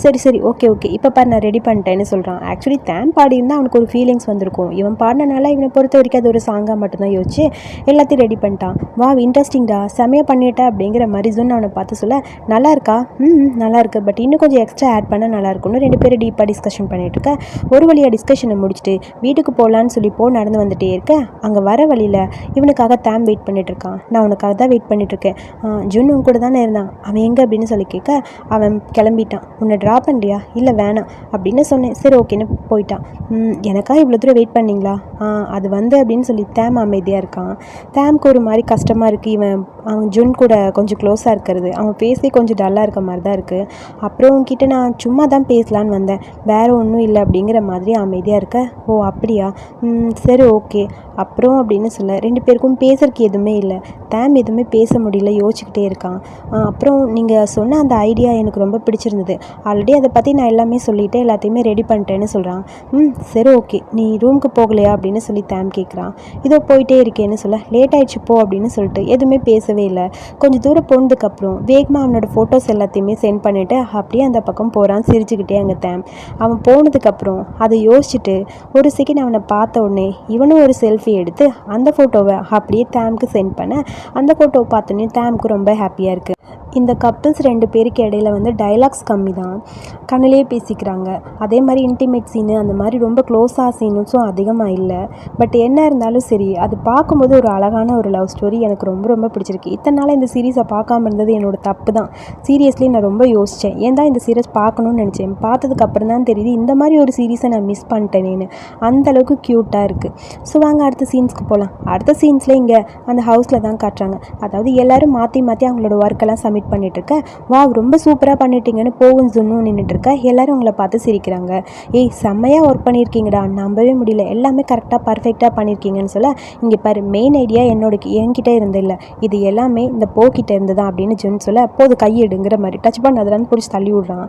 சரி சரி ஓகே ஓகே இப்போ பாரு நான் ரெடி பண்ணிட்டேன்னு சொல்கிறான். ஆக்சுவலி தேம் பாடியிருந்தால் அவனுக்கு ஒரு ஃபீலிங்ஸ் வந்திருக்கும். இவன் பாடினால இவனை பொறுத்த வரைக்கும் அது ஒரு சாங்காக மட்டும்தான் யோசிச்சு எல்லாத்தையும் ரெடி பண்ணிட்டான். வா இன்ட்ரெஸ்டிங்டா செமையாக பண்ணிட்டேன் அப்படிங்கிற மாதிரி ஜுன் அவனை பார்த்து சொல்ல நல்லா இருக்கா நல்லா இருக்கு, பட் இன்னும் கொஞ்சம் எக்ஸ்ட்ரா ஆட் பண்ணால் நல்லாயிருக்கும்னு 2 பேரும் டீப்பாக டிஸ்கஷன் பண்ணிட்டு இருக்க. ஒரு வழியாக டிஸ்கஷனை முடிச்சுட்டு வீட்டுக்கு போகலான்னு சொல்லி நடந்து வந்துட்டே இருக்க. அங்கே வர வழியில் இவனுக்காக தேம் வெயிட் பண்ணிட்டு இருக்கான். நான் உனக்காக தான் வெயிட் பண்ணிட்டு இருக்கேன். ஜுன் உன் கூட தானே இருந்தான், அவன் எங்கே அப்படின்னு சொல்லி கேட்க அவன் கிளம்பிட்டான். உன்னை ட்ரா பண்ணலையா? இல்லை வேணாம் அப்படின்னு சொன்னேன். சரி ஓகேன்னு போயிட்டான். எனக்காக இவ்வளோ தூரம் வெயிட் பண்ணிங்களா? அது அப்படின்னு சொல்லி தேம் அமைதியாக இருக்கான். தேம்க்கு ஒரு மாதிரி கஷ்டமாக இருக்குது. அவன் ஜுன் கூட கொஞ்சம் க்ளோஸாக இருக்கிறது. அவன் ஃபேஸே கொஞ்சம் டல்லாக இருக்க மாதிரி தான் இருக்குது. அப்புறம் உன்கிட்ட நான் சும்மா தான் பேசலான்னு வந்தேன், வேறு ஒன்றும் இல்லை அப்படிங்கிற மாதிரி அமைதியாக இருக்க. ஓ அப்படியா, சரி ஓகே அப்புறம் அப்படின்னு சொல்ல 2 பேருக்கும் பேசுறதுக்கு எதுவுமே இல்லை. தேம் எதுவுமே பேச முடியல, யோசிச்சுக்கிட்டே இருக்கான். அப்புறம் நீங்கள் சொன்ன அந்த ஐடியா எனக்கு ரொம்ப பிடிச்சிருந்தது. ஆல்ரெடி அதை பற்றி நான் எல்லாமே சொல்லிவிட்டு எல்லாத்தையுமே ரெடி பண்ணிட்டேன்னு சொல்கிறான். சரி ஓகே, நீ ரூமுக்கு போகலையா அப்படின்னு சொல்லி தேம் கேட்குறான். இதோ போயிட்டே இருக்கேன்னு சொல்ல லேட் ஆகிடுச்சு போ அப்படின்னு சொல்லிட்டு எதுவுமே பேசவே இல்லை. கொஞ்சம் தூரம் போனதுக்கப்புறம் வேகமாக அவனோட ஃபோட்டோஸ் எல்லாத்தையுமே சென்ட் பண்ணிவிட்டு அப்படியே அந்த பக்கம் போகிறான் சிரிச்சுக்கிட்டே. அங்கே தேம் அவன் போனதுக்கப்புறம் அதை யோசிச்சுட்டு ஒரு செகண்ட் அவனை பார்த்த உடனே இவனும் ஒரு செல்ஃபி எடுத்து அந்த ஃபோட்டோவை அப்படியே தேம்க்கு சென்ட் பண்ண அந்த ஃபோட்டோவை பார்த்தோன்னே தேம்க்கு ரொம்ப ஹாப்பியாக இருக்குது. இந்த கப்பிள்ஸ் 2 பேருக்கு இடையில டைலாக்ஸ் கம்மி தான், கண்ணிலே பேசிக்கிறாங்க. அதே மாதிரி இன்டிமேட் சீனு அந்த மாதிரி ரொம்ப க்ளோஸாக சீனுஸும் அதிகமாக இல்லை. பட் என்ன இருந்தாலும் சரி, அது பார்க்கும்போது ஒரு அழகான ஒரு லவ் ஸ்டோரி எனக்கு ரொம்ப ரொம்ப பிடிச்சிருக்கு. இத்தனை நாள் இந்த சீரீஸை பார்க்காம இருந்தது என்னோட தப்பு தான். சீரியஸ்லி நான் ரொம்ப யோசித்தேன், ஏன் தான் இந்த சீரீஸ் பார்க்கணும்னு நினச்சேன். பார்த்ததுக்கு அப்புறம் தான் தெரியுது இந்த மாதிரி ஒரு சீரீஸை நான் மிஸ் பண்ணிட்டேனேன்னு. அந்தளவுக்கு க்யூட்டாக இருக்குது. ஸோ வாங்க அடுத்த சீன்ஸ்க்கு போகலாம். அடுத்த சீன்ஸில் இங்கே அந்த ஹவுஸில் தான் காட்டுறாங்க. அதாவது எல்லோரும் மாற்றி மாற்றி அவங்களோட ஒர்க்கெல்லாம் சப்மிட் பண்ணிட்டுருக்க. வா ரொம்ப சூப்பராக பண்ணிட்டீங்கன்னு போகும் ஜுன்னும் நின்றுட்டுருக்க. எல்லோரும் உங்களை பார்த்து சிரிக்கிறாங்க. ஏய் செம்மையாக ஒர்க் பண்ணியிருக்கீங்கடா, நம்பவே முடியல, எல்லாமே கரெக்டாக பர்ஃபெக்டாக பண்ணியிருக்கீங்கன்னு சொல்ல இங்கே பாரு மெயின் ஐடியா என்கிட்ட இருந்தில்லை, இது எல்லாமே இந்த போக்கிட்ட இருந்து தான் அப்படின்னு ஜுன் சொல்ல போது கையெடுங்கிற மாதிரி டச் பண்ணதுலான்னு பிடிச்சி தள்ளி விட்றான்.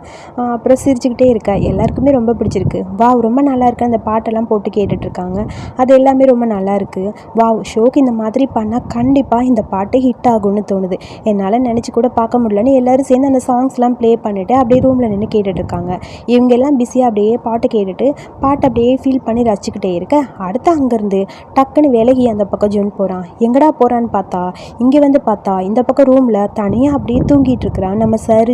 அப்புறம் சிரிச்சுக்கிட்டே இருக்க. எல்லாருக்குமே ரொம்ப பிடிச்சிருக்கு. வாவ் ரொம்ப நல்லா இருக்கு, அந்த பாட்டெல்லாம் போட்டு கேட்டுட்ருக்காங்க. அது எல்லாமே ரொம்ப நல்லா இருக்குது. வாவ் ஷோக்கு இந்த மாதிரி பண்ணால் கண்டிப்பாக இந்த பாட்டு ஹிட் ஆகும்னு தோணுது. என்னால் நினச்சி கூட பார்க்க முடியலன்னு எல்லோரும் சேர்ந்து அந்த சாங்ஸ்லாம் ப்ளே பண்ணிவிட்டு அப்படியே ரூமில் நின்று கேட்டுட்ருக்காங்க. இவங்க எல்லாம் பிஸியாக அப்படியே பாட்டு கேட்டுட்டு பாட்டை அப்படியே ஃபீல் பண்ணி ரசிச்சுக்கிட்டே இருக்க. அடுத்து அங்கேருந்து டக்குன்னு விலகி அந்த பக்கம் ஜுன் போகிறான். எங்கடா போகிறான்னு பார்த்தா இங்கே பார்த்தா இந்த பக்கம் ரூமில் தனியாக அப்படியே தூங்கிட்டு இருக்கிறான் நம்ம சார்.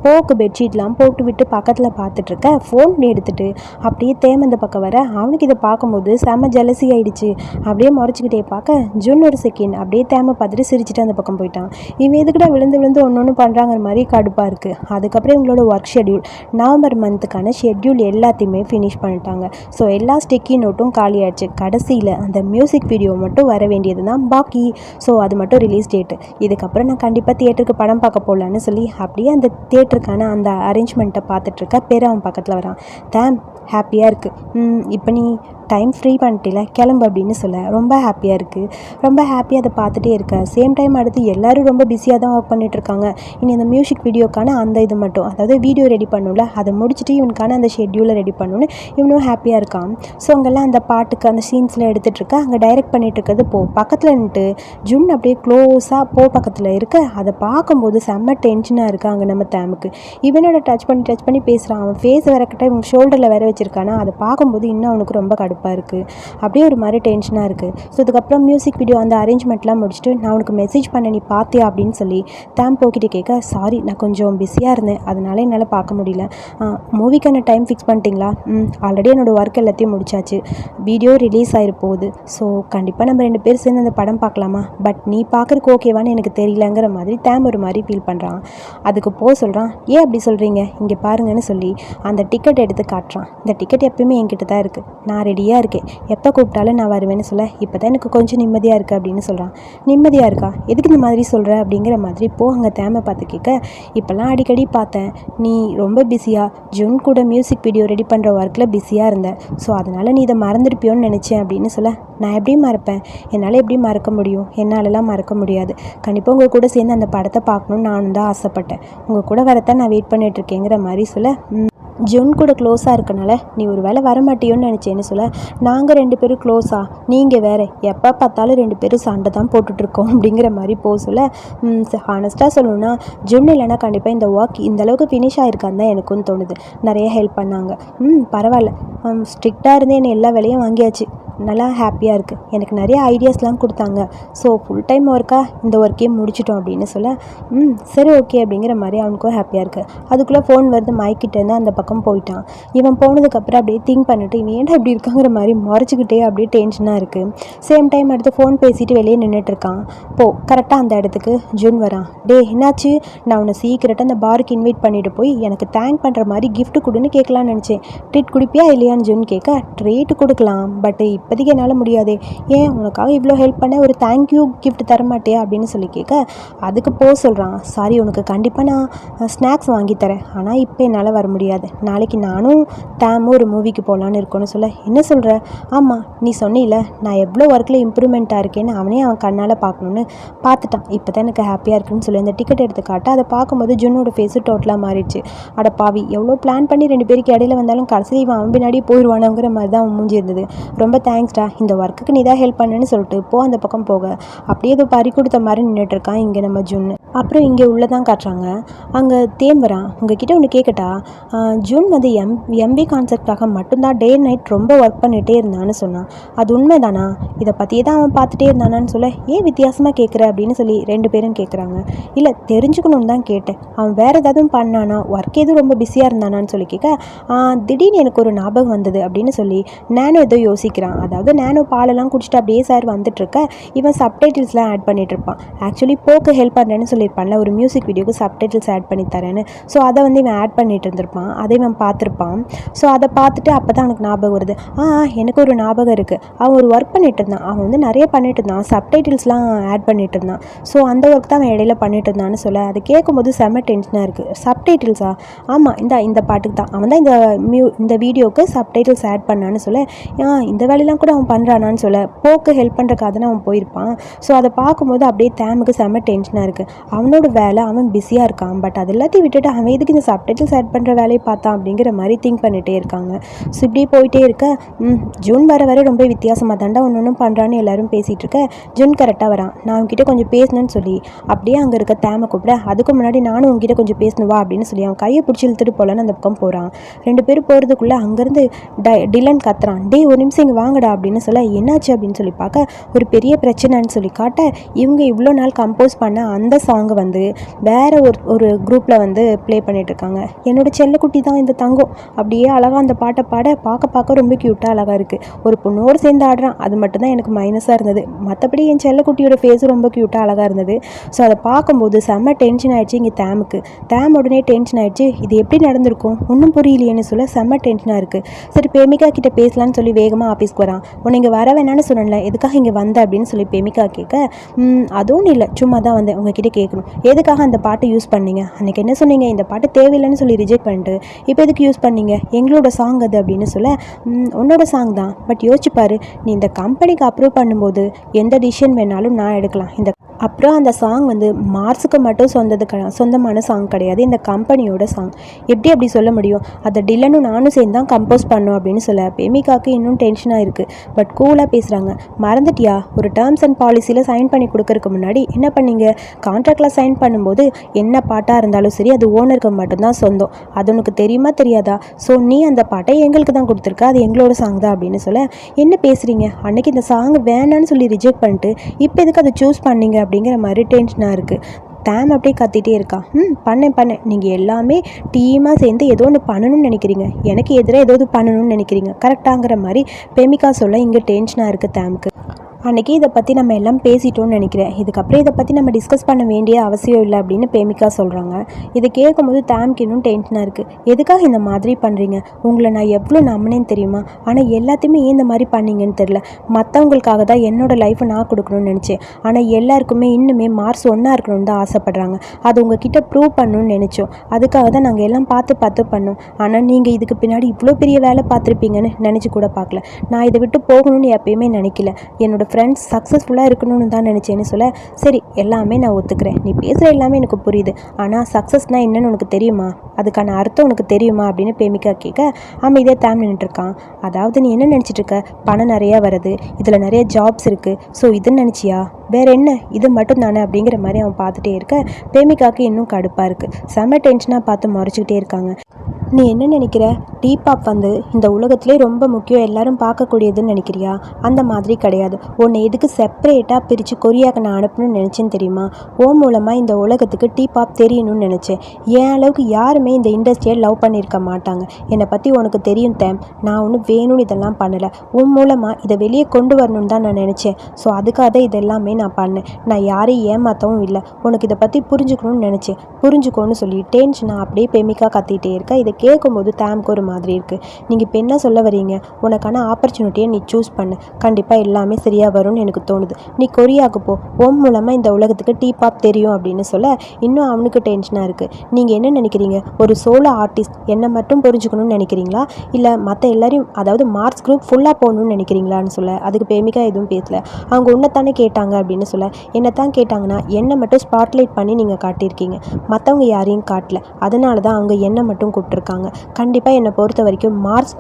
போக்கு பெட்ஷீட்லாம் போட்டு விட்டு பக்கத்தில் பார்த்துட்ருக்க. ஃபோன் எடுத்துகிட்டு அப்படியே தேமந்த பக்கம் வர அவனுக்கு இதை பார்க்கும்போது செம்ம ஜலசி ஆகிடுச்சு. அப்படியே முறைச்சிக்கிட்டே பார்க்க ஜுன் ஒரு செகண்ட் அப்படியே தேமை பார்த்துட்டு சிரிச்சுட்டு அந்த பக்கம் போயிட்டான். இவன் எதுக்கிட்ட விழுந்து ஒன்று பண்ணுறாங்கிற மாதிரி கடுப்பாக இருக்குது. அதுக்கப்புறம் இவங்களோட ஒர்க் ஷெட்யூல் நவம்பர் மந்த்துக்கான ஷெட்யூல் எல்லாத்தையுமே ஃபினிஷ் பண்ணிட்டாங்க. ஸோ எல்லா ஸ்டிக்கி நோட்டும் காலியாகிடுச்சு. கடைசியில் அந்த மியூசிக் வீடியோ மட்டும் வர வேண்டியது தான் பாக்கி. ஸோ அது மட்டும் ரிலீஸ் டேட்டு. இதுக்கப்புறம் நான் கண்டிப்பாக தியேட்டருக்கு படம் பார்க்க போகலான்னு சொல்லி அப்படியே அந்த தியேட்டருக்கான அந்த அரேஞ்ச்மெண்ட்டை பார்த்துட்ருக்க. அவன் பக்கத்தில் வரான். தேம் ஹாப்பியாக இருக்குது, இப்போ நீ டைம் ஃப்ரீ பண்ணிட்டில கிளம்பு அப்படின்னு சொல்ல ரொம்ப ஹாப்பியாக இருக்குது. ரொம்ப ஹாப்பியாக அதை பார்த்துட்டே இருக்க. சேம் டைம் அடுத்து எல்லோரும் ரொம்ப பிஸியாக தான் ஒர்க் பண்ணிகிட்ருக்காங்க. இனி அந்த மியூசிக் வீடியோக்கான அந்த இது மட்டும், அதாவது வீடியோ ரெடி பண்ணல, அதை முடிச்சுட்டு இவனுக்கான அந்த ஷெட்யூலை ரெடி பண்ணணுன்னு இவனும் ஹாப்பியாக இருக்கான். ஸோ அங்கெல்லாம் அந்த பாட்டுக்கு அந்த சீன்ஸில் எடுத்துகிட்ருக்க. அங்கே டைரக்ட் பண்ணிகிட்ருக்கிறது பக்கத்தில் நின்றுட்டு ஜுன் அப்படியே க்ளோஸாக பக்கத்தில் இருக்க. அதை பார்க்கும்போது செம்ம டென்ஷனாக இருக்குது அங்கே நம்ம தேமுக்கு. இவனோட டச் பண்ணி பேசுகிறான். அவன் ஃபேஸ் வேற கிட்ட இவன் ஷோல்டரில் வேற வச்சுருக்கானா. அதை பார்க்கும்போது இன்னும் அவனுக்கு ரொம்ப கடுப்பாக இருக்குது. அப்படியே ஒரு மாதிரி டென்ஷனாக இருக்குது. ஸோ இதுக்கப்புறம் மியூசிக் வீடியோ அந்த அரேஞ்ச்மெண்ட்லாம் முடிச்சுட்டு நான் உனக்கு மெசேஜ் பண்ண நீ பார்த்தியா அப்படின்னு சொல்லி தேம் போக்கிட்டு கேட்க, சாரி நான் கொஞ்சம் பிஸியாக இருந்தேன், அதனால என்னால் பார்க்க முடியல. மூவிக்கான டைம் ஃபிக்ஸ் பண்ணிட்டீங்களா? ஆல்ரெடி என்னோடய ஒர்க் எல்லாத்தையும் முடிச்சாச்சு. வீடியோ ரிலீஸ் ஆகிரு போகுது. ஸோ கண்டிப்பாக நம்ம 2 பேர் சேர்ந்து அந்த படம் பார்க்கலாமா? பட் நீ பார்க்குறக்கு ஓகேவான்னு எனக்கு தெரியலங்கிற மாதிரி தேம் ஒரு மாதிரி ஃபீல் பண்ணுறான். அதுக்கு சொல்கிறான். ஏன் அப்படி சொல்கிறீங்க, இங்கே பாருங்கன்னு சொல்லி அந்த டிக்கெட் எடுத்து காட்டுறான். இந்த டிக்கெட் எப்பயுமே என்கிட்ட தான் இருக்குது, நான் ரெடியாக இருக்கேன், எப்போ கூப்பிட்டாலும் நான் வருவேன்னு சொல்ல இப்போ தான் எனக்கு கொஞ்சம் நிம்மதியாக இருக்குது அப்படின்னு சொல்கிறான். நிம்மதியாக இருக்கா, எதுக்கு இந்த மாதிரி சொல்கிற அப்படிங்கிற மாதிரி அங்கே தேமை பார்த்து கேட்க, இப்போல்லாம் அடிக்கடி பார்த்தேன் நீ ரொம்ப பிஸியாக ஜுன் கூட மியூசிக் வீடியோ ரெடி பண்ணுற ஒர்க்கில் பிஸியாக இருந்த. ஸோ அதனால் நீ இதை மறந்துடுப்பியோன்னு நினச்சேன் அப்படின்னு சொல்ல, நான் எப்படி மறப்பேன், என்னால் எப்படி மறக்க முடியும், என்னாலலாம் மறக்க முடியாது. கண்டிப்பாக உங்கள் கூட சேர்ந்து அந்த படத்தை பார்க்கணுன்னு நானும் தான் ஆசைப்பட்டேன், உங்கள் கூட வரத்தான் நான் வெயிட் பண்ணிகிட்ருக்கேங்கிற மாதிரி சொல்ல, ஜுன் கூட க்ளோஸாக இருக்கனால நீ ஒரு வேளை வரமாட்டியோன்னு நினச்சேன்னு சொல்ல, நாங்கள் 2 பேரும் க்ளோஸா, நீங்கள் வேறு எப்போ பார்த்தாலும் 2 பேரும் சண்டை தான் போட்டுட்ருக்கோம் அப்படிங்கிற மாதிரி சொல்ல, ஹானஸ்ட்டாக சொல்லணும்னா ஜுன் இல்லைனா கண்டிப்பாக இந்த ஒர்க் இந்தளவுக்கு ஃபினிஷ் ஆகிருக்கான்னு தான் எனக்கும் தோணுது. நிறைய ஹெல்ப் பண்ணாங்க. பரவாயில்ல, ஸ்ட்ரிக்டாக இருந்து என்னை எல்லா வேலையும் வாங்கியாச்சு, நல்லா ஹாப்பியாக இருக்குது. எனக்கு நிறைய ஐடியாஸ்லாம் கொடுத்தாங்க. ஸோ ஃபுல் டைம் ஒர்க்காக இந்த ஒர்க்கையும் முடிச்சிட்டோம் அப்படின்னு சொல்ல, சரி ஓகே அப்படிங்கிற மாதிரி அவனுக்கும் ஹாப்பியாக இருக்குது. அதுக்குள்ளே ஃபோன் வருது, மைக்கிட்டேருந்து அந்த பக்கம் போயிட்டான். இவன் போனதுக்கப்புறம் அப்படியே திங்க் பண்ணிட்டு இவன் ஏன்டா இப்படி இருக்காங்கிற மாதிரி முறைச்சிக்கிட்டே அப்படியே டென்ஷனாக இருக்குது. சேம் டைம் எடுத்து ஃபோன் பேசிட்டு வெளியே நின்றுட்டுருக்கான். கரெக்டாக அந்த இடத்துக்கு ஜுன் வரான். டே என்னாச்சு, நான் உன்னை சீக்கிரட்டாக அந்த பாருக்கு இன்வைட் பண்ணிட்டு போய் எனக்கு தேங்க் பண்ணுற மாதிரி கிஃப்ட் கொடுன்னு கேட்கலான்னு நினச்சேன். ட்ரீட் குடிப்பியா இல்லையான்னு ஜுன் கேட்க, ட்ரீட் கொடுக்கலாம், பட் இப்போதைக்கு என்னால் முடியாதே. ஏன், உனக்காக இவ்வளோ ஹெல்ப் பண்ண ஒரு தேங்க்யூ கிஃப்ட் தரமாட்டியா அப்படின்னு சொல்லி கேட்க, அதுக்கு சொல்கிறான். சாரி, உனக்கு கண்டிப்பாக நான் ஸ்நாக்ஸ் வாங்கி தரேன், ஆனால் இப்போ என்னால் வர முடியாது. நாளைக்கு நானும் டேமும் ஒரு மூவிக்கு போகலான்னு இருக்கோன்னு சொல்ல, என்ன சொல்கிற? ஆமாம், நீ சொன்னில நான் எவ்வளோ ஒர்க்கில் இம்ப்ரூவ்மெண்ட்டாக இருக்கேன்னு அவன் கண்ணால் பார்க்கணுன்னு பார்த்துட்டான். இப்போ தான் எனக்கு ஹாப்பியாக இருக்குன்னு சொல்லி அந்த டிக்கெட் எடுத்து காட்ட, அதை பார்க்கும்போது ஜுன்னோட ஃபேஸு டோட்டலாக மாறிடுச்சு. அட பாவி, எவ்வளோ பிளான் பண்ணி 2 பேருக்கு இடையில வந்தாலும் கடைசியில் அவன் பின்னாடி போயிடுவானுங்கிற மாதிரி தான் அவன் மூஞ்சி இருந்தது. ரொம்ப தேங்க்ஸ்டா, இந்த ஒர்க்குக்கு நீ தான் ஹெல்ப் பண்ணுன்னு சொல்லிட்டு அந்த பக்கம் போக, அப்படியே ஏதோ பறி கொடுத்த மாதிரி நின்றுட்டுருக்கான் இங்கே நம்ம ஜுன்னு. அப்புறம் இங்கே உள்ளே தான் காட்டுறாங்க. அங்கே தேம் வரான். உங்ககிட்ட ஒன்று கேட்கட்டா, ஜூன் வந்து எம்வி கான்செப்டாக மட்டும்தான் டே நைட் ரொம்ப ஒர்க் பண்ணிகிட்டே இருந்தான்னு சொன்னான். அது உண்மைதானா? இதை பற்றியே தான் அவன் பார்த்துட்டே இருந்தானான்னு சொல்ல, ஏன் வித்தியாசமாக கேட்குற அப்படின்னு சொல்லி 2 பேரும் கேட்குறாங்க. இல்லை, தெரிஞ்சுக்கணுன்னு தான் கேட்டேன். அவன் வேறு ஏதாவது பண்ணானா, ஒர்க் எதுவும் ரொம்ப பிஸியாக இருந்தானான்னு சொல்லி கேட்க, திடீர்னு எனக்கு ஒரு ஞாபகம் வந்தது அப்படின்னு சொல்லி நானும் ஏதோ யோசிக்கிறான். அதாவது நானும் பாலெல்லாம் குடிச்சிட்டு அப்படியே சார் வந்துட்டுருக்க, இவன் சப்டைட்டில்ஸ்லாம் ஆட் பண்ணிகிட்ருப்பான். ஆக்சுவலி போக்கு ஹெல்ப் பண்ணுறேன்னு சொல்லியிருப்பான்ல, ஒரு மியூசிக் வீடியோக்கு சப்டைட்டில்ஸ் ஆட் பண்ணி தரேன்னு. ஸோ அதை வந்து இவன் ஆட் பண்ணிட்டு இருந்திருப்பான். அதை இவன் பார்த்துருப்பான். ஸோ அதை பார்த்துட்டு அப்போ தான் அவனுக்கு ஞாபகம் வருது. எனக்கு ஒரு ஞாபகம் இருக்குது, அவன் ஒரு ஒர்க் பண்ணிட்டு இருந்தான். அவன் வந்து நிறைய பண்ணிட்டு இருந்தான், சப்டைட்டில்ஸ்லாம் ஆட் பண்ணிட்டு இருந்தான். ஸோ அந்த ஒர்க் தான் அவன் இடையில பண்ணிட்டு இருந்தான்னு சொல்ல, அதை கேட்கும்போது செம்ம டென்ஷனாக இருக்குது. சப்டைட்டில்ஸா? ஆமாம், இந்த பாட்டுக்கு தான் அவன் தான் இந்த வீடியோவுக்கு சப்டைட்டில்ஸ் ஆட் பண்ணான்னு சொல்ல, இந்த வேலையெல்லாம் கூட அவன் பண்ணுறானான்னு சொல்ல, போக்கு ஹெல்ப் பண்ணுறக்காக தானே அவன் போயிருப்பான். ஸோ அதை பார்க்கும்போது அப்படியே தேமுக்கு செம்ம டென்ஷனாக இருக்குது. அவனோட வேலை, அவன் பிஸியாக இருக்கான். பட் அது எல்லாத்தையும் விட்டுட்டு அவன் எதுக்கு இந்த சப்டைட்டில்ஸ் ஆட் பண்ணுற வேலையை பார்த்தான் அப்படிங்கிற மாதிரி திங்க் பண்ணிகிட்டே இருக்காங்க. ஸோ இப்படியே போயிட்டே இருக்க, ஜூன் வர ரொம்ப வித்தியாசமாக தாண்டா ஒன்று பண்ணுறான்னு எல்லாரும் பேசிகிட்டு இருக்க, ஜூன் கரெக்டாக வரான். நான் அவன்கிட்ட கொஞ்சம் பேசணும்னு சொல்லி அப்படியே அங்கே இருக்க தேமை கூப்பிட, அதுக்கு முன்னாடி நானும் உங்ககிட்ட கொஞ்சம் பேசணுவா அப்படின்னு சொல்லி அவன் கையை பிடிச்சி இழுத்துட்டு போகலான்னு அந்த பக்கம் போகிறான். 2 பேரும் போகிறதுக்குள்ளே அங்கேருந்து டிலன் கத்துறான். டே ஒரு நிமிஷம் இங்கே வாங்கடா அப்படின்னு சொல்ல, என்னாச்சு அப்படின்னு சொல்லி பார்க்க, ஒரு பெரிய பிரச்சனைன்னு சொல்லி காட்ட, இவங்க இவ்வளோ நாள் கம்போஸ் பண்ண அந்த சாங்கை வந்து வேறு ஒரு குரூப்பில் வந்து ப்ளே பண்ணிகிட்ருக்காங்க. என்னோடய செல்லக்குட்டி தான் இந்த தங்கம், அப்படியே அழகாக அந்த பாட்டை பாட பார்க்க ரொம்ப க்யூட்டாக அழகாக இருக்குது. ஒரு பொண்ணோடு சேர்ந்து ஆடுறான், அது மட்டும்தான் எனக்கு மைனஸாக இருந்தது. மற்றபடி என் செல்லக்குட்டியோட ஃபேஸும் ரொம்ப க்யூட்டாக அழகாக இருந்தது. ஸோ அதை பார்க்கும்போது செம்ம டென்ஷன் ஆகிடுச்சு இங்கே தேமுக்கு. உடனே டென்ஷன் ஆகிடுச்சு, இது எப்படி நடந்திருக்கும் ஒன்றும் புரியலையேன்னு சொல்ல செம்ம டென்ஷனாக இருக்குது. சரி பேமிகா கிட்ட பேசலான்னு சொல்லி வேகமாக ஆஃபீஸ்க்கு வரான். உன்னை இங்கே வர வேணான்னு சொன்னேன்ல, எதுக்காக இங்கே வந்த அப்படின்னு சொல்லி பேமிகா கேட்க, அதுவும் இல்லை, சும்மா தான் வந்தேன், உங்ககிட்ட கேட்கணும், எதுக்காக அந்த பாட்டை யூஸ் பண்ணீங்க? அன்றைக்கி என்ன சொன்னீங்க, இந்த பாட்டு தேவையில்லைன்னு சொல்லி ரிஜெக்ட் பண்ணிட்டு இப்போ எதுக்கு யூஸ் பண்ணீங்க? எங்களோட சாங் அது அப்படின்னு சொல்ல, உன்னோட சாங் தான், பட் யோசிச்சுப்பாரு, நீ இந்த கம்பெனிக்கு அப்ரூவ் பண்ணும்போது எந்த டிசிஷன் வேணாலும் நான் எடுக்கலாம். அப்புறம் அந்த சாங் வந்து மார்ஸுக்கு மட்டும் சொந்தமான சாங் கிடையாது, இந்த கம்பெனியோட சாங். எப்படி அப்படி சொல்ல முடியும்? அதை டில்லனும் நானும் சேர்ந்து தான் கம்போஸ் பண்ணோம் அப்படின்னு சொல்ல, பேமிகாவுக்கு இன்னும் டென்ஷனாக இருக்குது. பட் கூலாக பேசுகிறாங்க. மறந்துட்டியா, ஒரு டேர்ம்ஸ் அண்ட் பாலிசியில் சைன் பண்ணி கொடுக்கறதுக்கு முன்னாடி என்ன பண்ணீங்க? கான்ட்ராக்டில் சைன் பண்ணும்போது என்ன பாட்டாக இருந்தாலும் சரி அது ஓனருக்கு மட்டும்தான் சொந்தம், அது உனக்கு தெரியுமா தெரியாதா? ஸோ நீ அந்த பாட்டை எங்களுக்கு தான் கொடுத்துருக்க, அது எங்களோட சாங் தான் அப்படின்னு சொல்ல, என்ன பேசுகிறீங்க? அன்றைக்கி இந்த சாங் வேணான்னு சொல்லி ரிஜெக்ட் பண்ணிட்டு இப்போ எதுக்கு அதை சூஸ் பண்ணீங்க அப்படிங்கிற மாதிரி டென்ஷனாக இருக்குது. தேம் அப்படியே கத்திட்டே இருக்கான். பண்ணேன், நீங்கள் எல்லாமே டீமாக சேர்ந்து ஏதோ ஒன்று பண்ணணும்னு நினைக்கிறீங்க, எனக்கு எதிராக ஏதோ பண்ணணும்னு நினைக்கிறீங்க, கரெக்டாங்கிற மாதிரி பேமிகா சொல்ல இங்கே டென்ஷனாக இருக்குது தேமுக்கு. அன்றைக்கி இதை பற்றி நம்ம எல்லாம் பேசிட்டோன்னு நினைக்கிறேன், இதுக்கப்புறம் இதை பற்றி நம்ம டிஸ்கஸ் பண்ண வேண்டிய அவசியம் இல்லை அப்படின்னு பேமிகா சொல்கிறாங்க. இதை கேட்கும்போது தேம்க்கு இன்னும் டென்ஷனாக இருக்குது. எதுக்காக இந்த மாதிரி பண்ணுறீங்க? உங்களை நான் எவ்வளோ நம்பினேன்னு தெரியுமா? ஆனால் எல்லாத்தையுமே ஏன் இந்த மாதிரி பண்ணீங்கன்னு தெரில. மற்றவங்களுக்காக தான் என்னோடய லைஃப்பை நான் கொடுக்கணும்னு நினச்சேன், ஆனால் எல்லாருக்குமே இன்னுமே மார்ஸ் ஒன்றா இருக்கணும்னு தான் ஆசைப்பட்றாங்க. அது உங்ககிட்ட ப்ரூவ் பண்ணணும்னு நினச்சோம், அதுக்காக தான் நாங்கள் எல்லாம் பார்த்து பண்ணோம். ஆனால் நீங்கள் இதுக்கு பின்னாடி இவ்வளோ பெரிய வேலை பார்த்துருப்பீங்கன்னு நினச்சி கூட பார்க்கல. நான் இதை விட்டு போகணும்னு எப்பயுமே நினைக்கல. என்னோடய ஃப்ரெண்ட்ஸ் சக்ஸஸ்ஃபுல்லாக இருக்கணும்னு தான் நினச்சேன்னு சொல்ல, சரி எல்லாமே நான் ஒத்துக்கிறேன், நீ பேசுகிற எல்லாமே எனக்கு புரியுது, ஆனால் சக்ஸஸ்னால் என்னன்னு உனக்கு தெரியுமா, அதுக்கான அர்த்தம் உனக்கு தெரியுமா அப்படின்னு பிரேமிகா கேட்க அமைதியாக தேம் நின்றுட்டுருக்கான். அதாவது நீ என்ன நினச்சிட்டு இருக்க, பணம் நிறையா வருது, இதில் நிறைய ஜாப்ஸ் இருக்குது, ஸோ இதுன்னு நினச்சியா, வேற என்ன இது மட்டும் தானே அப்படிங்கிற மாதிரி அவன் பார்த்துட்டே இருக்க பிரேமிகாவுக்கு இன்னும் கடுப்பாக இருக்குது. செம்ம டென்ஷனாக பார்த்து முறைச்சிக்கிட்டே இருக்காங்க. நீ என்ன நினைக்கிற, டீபாப் வந்து இந்த உலகத்திலே ரொம்ப முக்கியம், எல்லாரும் பார்க்கக்கூடியதுன்னு நினைக்கிறியா? அந்த மாதிரி கிடையாது. உன்னை எதுக்கு செப்பரேட்டாக பிரித்து கொரியாவுக்கு நான் அனுப்பணும்னு நினச்சேன்னு தெரியுமா? ஓ மூலமாக இந்த உலகத்துக்கு டீபாப் தெரியணும்னு நினச்சேன். என் அளவுக்கு யாருமே இந்த இண்டஸ்ட்ரியை லவ் பண்ணியிருக்க மாட்டாங்க. என்னை பற்றி உனக்கு தெரியும் தேம், நான் ஒன்றும் வேணும்னு இதெல்லாம் பண்ணலை. உன் மூலமாக இதை வெளியே கொண்டு வரணும்னு தான் நான் நினச்சேன். ஸோ அதுக்காக தான் இதெல்லாமே நான் பண்ணேன். நான் யாரையும் ஏமாற்றவும் இல்லை. உனக்கு இதை பற்றி புரிஞ்சுக்கணும்னு நினச்சேன், புரிஞ்சுக்கோன்னு சொல்லி டென்ஷனாக அப்படியே பிரேமிகா கத்திகிட்டே இருக்க. இதை கேட்கும்போது தேம்க்கு ஒரு மாதிரி இருக்குது. நீங்கள் இப்போ என்ன சொல்ல வரீங்க, உனக்கான ஆப்பர்ச்சுனிட்டியை நீ சூஸ் பண்ணு, கண்டிப்பாக எல்லாமே சரியாக வரும்னு எனக்கு தோணுது. நீ கொரியாவுக்கு போ, உன் மூலமாக இந்த உலகத்துக்கு டீபாப் தெரியும் அப்படின்னு சொல்ல இன்னும் அவனுக்கு டென்ஷனாக இருக்குது. நீங்கள் என்ன நினைக்கிறீங்க, ஒரு சோலோ ஆர்டிஸ்ட் என்னை மட்டும் புரிஞ்சுக்கணும்னு நினைக்கிறீங்களா, இல்லை மற்ற எல்லாரையும், அதாவது மார்க்ஸ் குரூப் ஃபுல்லாக போகணும்னு நினைக்கிறீங்களான்னு சொல்ல அதுக்கு பிரேமிகா எதுவும் பேசல. அவங்க உன்னைத்தானே கேட்டாங்க அப்படின்னு சொல்ல, என்ன தான் கேட்டாங்கன்னா என்னை மட்டும் ஸ்பாட்லைட் பண்ணி நீங்கள் காட்டியிருக்கீங்க, மற்றவங்க யாரையும் காட்டல, அதனால தான் அவங்க என்னை மட்டும் கூப்பிட்டுருக்காங்க. கண்டிப்பாக என்னை பொறுத்த வரைக்கும் மார்ஸ்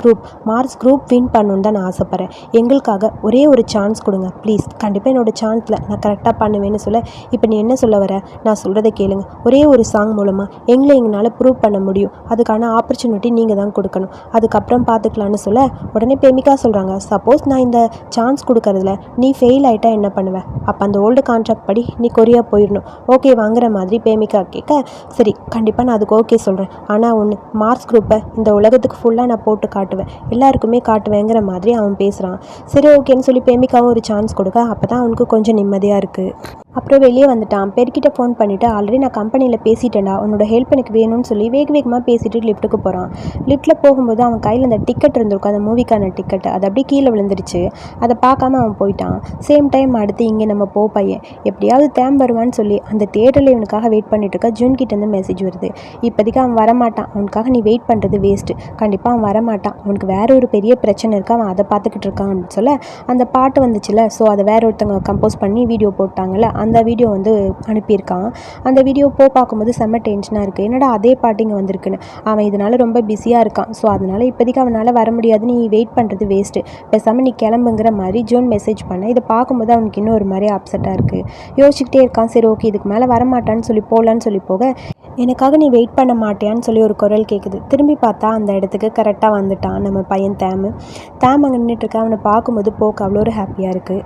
குரூப் வின் பண்ணணுன்னு தான் நான் ஆசைப்பட்றேன். எங்களுக்காக ஒரே ஒரு சான்ஸ் கொடுங்க ப்ளீஸ், கண்டிப்பாக என்னோடய சான்ஸில் நான் கரெக்டாக பண்ணுவேன்னு சொல்ல, இப்போ நீ என்ன சொல்ல வர, நான் சொல்கிறத கேளுங்க, ஒரே ஒரு சாங் மூலமாக எங்களால் ப்ரூவ் பண்ண முடியும், அதுக்கான ஆப்பர்ச்சுனிட்டி நீங்கள் தான் கொடுக்கணும், அதுக்கப்புறம் பார்த்துக்கலான்னு சொல்ல உடனே பிரேமிகா சொல்கிறாங்க, சப்போஸ் நான் இந்த சான்ஸ் கொடுக்கறதுல நீ ஃபெயில் ஆகிட்டா என்ன பண்ணுவேன், அப்போ அந்த ஓல்டு கான்ட்ராக்ட் படி நீ கொரியா போயிடணும், ஓகே வாங்குற மாதிரி பிரேமிகா கேட்க, சரி கண்டிப்பாக நான் அதுக்கு ஓகே சொல்கிறேன், ஆனால் ஒன்று, மார்ஸ் குரூப்பை இந்த உலகத்துக்கு ஃபுல்லாக நான் போட்டு காட்டுவேன், எல்லாருக்குமே காட்டுவேங்கிற மாதிரி அவன் பேசுகிறான். சரி ஓகேன்னு சொல்லி பிரேமிகாவும் ஒரு சான்ஸ் கொடுக்க, அப்போ தான் அவனுக்கு கொஞ்சம் நிம்மதியாக இருக்குது. அப்புறம் வெளியே வந்துட்டான். பெருக்கிட்ட ஃபோன் பண்ணிவிட்டு, ஆல்ரெடி நான் கம்பெனியில் பேசிட்டேன்டா, உன்னோட ஹெல்ப் எனக்கு வேணும்னு சொல்லி வேகமாக பேசிட்டு லிஃப்ட்டுக்கு போகிறான். லிஃப்ட்டில் போகும்போது அவன் கையில் அந்த டிக்கெட் இருந்திருக்கும், அந்த மூவிக்கான டிக்கெட், அது அப்படியே கீழே விழுந்துருச்சு. அதை பார்க்காம அவன் போயிட்டான். சேம் டைம் அடுத்து இங்கே நம்ம பையன் எப்படியாவது தேம் வருவான்னு சொல்லி அந்த தியேட்டரில் இவனுக்காக வெயிட் பண்ணிட்டு இருக்க. ஜூன்கிட்டேருந்து மெசேஜ் வருது, இப்போதைக்கு அவன் வரமாட்டான், அவனுக்காக நீ வெயிட் பண்ணுறது வேஸ்ட்டு, கண்டிப்பாக அவன் வரமாட்டான், அவனுக்கு வேற ஒரு பெரிய பிரச்சனை இருக்குது, அவன் அதை பார்த்துக்கிட்டு இருக்கான் அப்படின்னு சொல்ல, அந்த பாட்டு வந்துச்சுல, ஸோ அதை வேற ஒருத்தவங்க கம்போஸ் பண்ணி வீடியோ போட்டாங்கல்ல, அந்த வீடியோ வந்து அனுப்பியிருக்கான். அந்த வீடியோ பார்க்கும்போது செம்ம டென்ஷனாக இருக்குது, என்னடா அதே பாட்டு இங்கே வந்திருக்குன்னு. அவன் இதனால் ரொம்ப பிஸியாக இருக்கான், ஸோ அதனால் இப்போதைக்கு அவனால் வர முடியாது, நீ வெயிட் பண்ணுறது வேஸ்ட்டு, பேசாமல் நீ கிளம்புங்கிற மாதிரி ஜூன் மெசேஜ் பண்ண. இதை பார்க்கும்போது அவனுக்கு இன்னும் ஒரு மாதிரி அப்செட்டாக இருக்குது. யோசிச்சுக்கிட்டே இருக்கான். சரி ஓகே இதுக்கு மேலே வரமாட்டான்னு சொல்லி போகலான்னு சொல்லி போக, எனக்காக நீ வெயிட் பண்ண மாட்டியான்னு சொல்லி ஒரு குரல் கேட்குது. திரும்பி பார்த்தா அந்த இடத்துக்கு கரெக்டாக வந்துட்டான் நம்ம பையன் தேம் அங்கே நின்றுட்டுருக்க. அவனை பார்க்கும்போது அவ்வளோ ஒரு ஹாப்பியாக இருக்குது.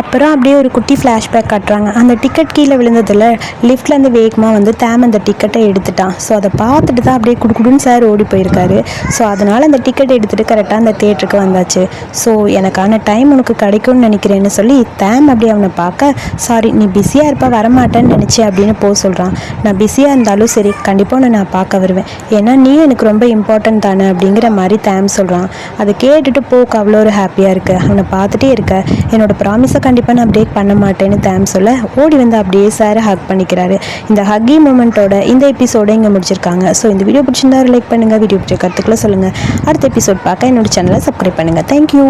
அப்புறம் அப்படியே ஒரு குட்டி ஃப்ளாஷ்பேக் காட்டுறாங்க. அந்த டிக்கெட் கீழே விழுந்ததில் லிஃப்ட்லேருந்து வேகமாக வந்து தேம் அந்த டிக்கெட்டை எடுத்துட்டான். ஸோ அதை பார்த்துட்டு தான் அப்படியே குடுக்குடுன்னு சார் ஓடி போயிருக்காரு. ஸோ அதனால் அந்த டிக்கெட் எடுத்துகிட்டு கரெக்டாக அந்த தியேட்டருக்கு வந்தாச்சு. ஸோ எனக்கான டைம் உனக்கு கிடைக்கும்னு நினைக்கிறேன்னு சொல்லி தேம் அப்படியே அவனை பார்க்க, சாரி நீ பிஸியாக இருப்பா வரமாட்டேன்னு நினச்சேன் அப்படின்னு சொல்கிறான். நான் பிஸியாக இருந்தாலும் சரி கண்டிப்பாக உன்னை நான் பார்க்க வருவேன், ஏன்னா நீ எனக்கு ரொம்ப இம்பார்ட்டன்ட் தானே அப்படிங்கிற மாதிரி தேம் சொல்கிறான். அதை கேட்டுட்டு அவ்வளோ ஒரு ஹாப்பியாக இருக்குது. அவனை பார்த்துட்டே இருக்க, என்னோடய ப்ராமிஸை கண்டிப்பாக நான் பிரேக் பண்ண மாட்டேன்னு தேம் சொல்ல ஓடி வந்து அப்படியே சாரை ஹக் பண்ணிக்கிறாரு. இந்த ஹக்கி மூமெண்ட்டோட இந்த எபிசோட இங்கே முடிச்சிருக்காங்க. ஸோ இந்த வீடியோ பிடிச்சிருந்தா லைக் பண்ணுங்கள், வீடியோ பிடிச்ச கருத்துக்களை சொல்லுங்கள். அடுத்த எபிசோட் பார்க்க என்னோட சேனலை சப்ஸ்கிரைப் பண்ணுங்கள். தேங்க்யூ.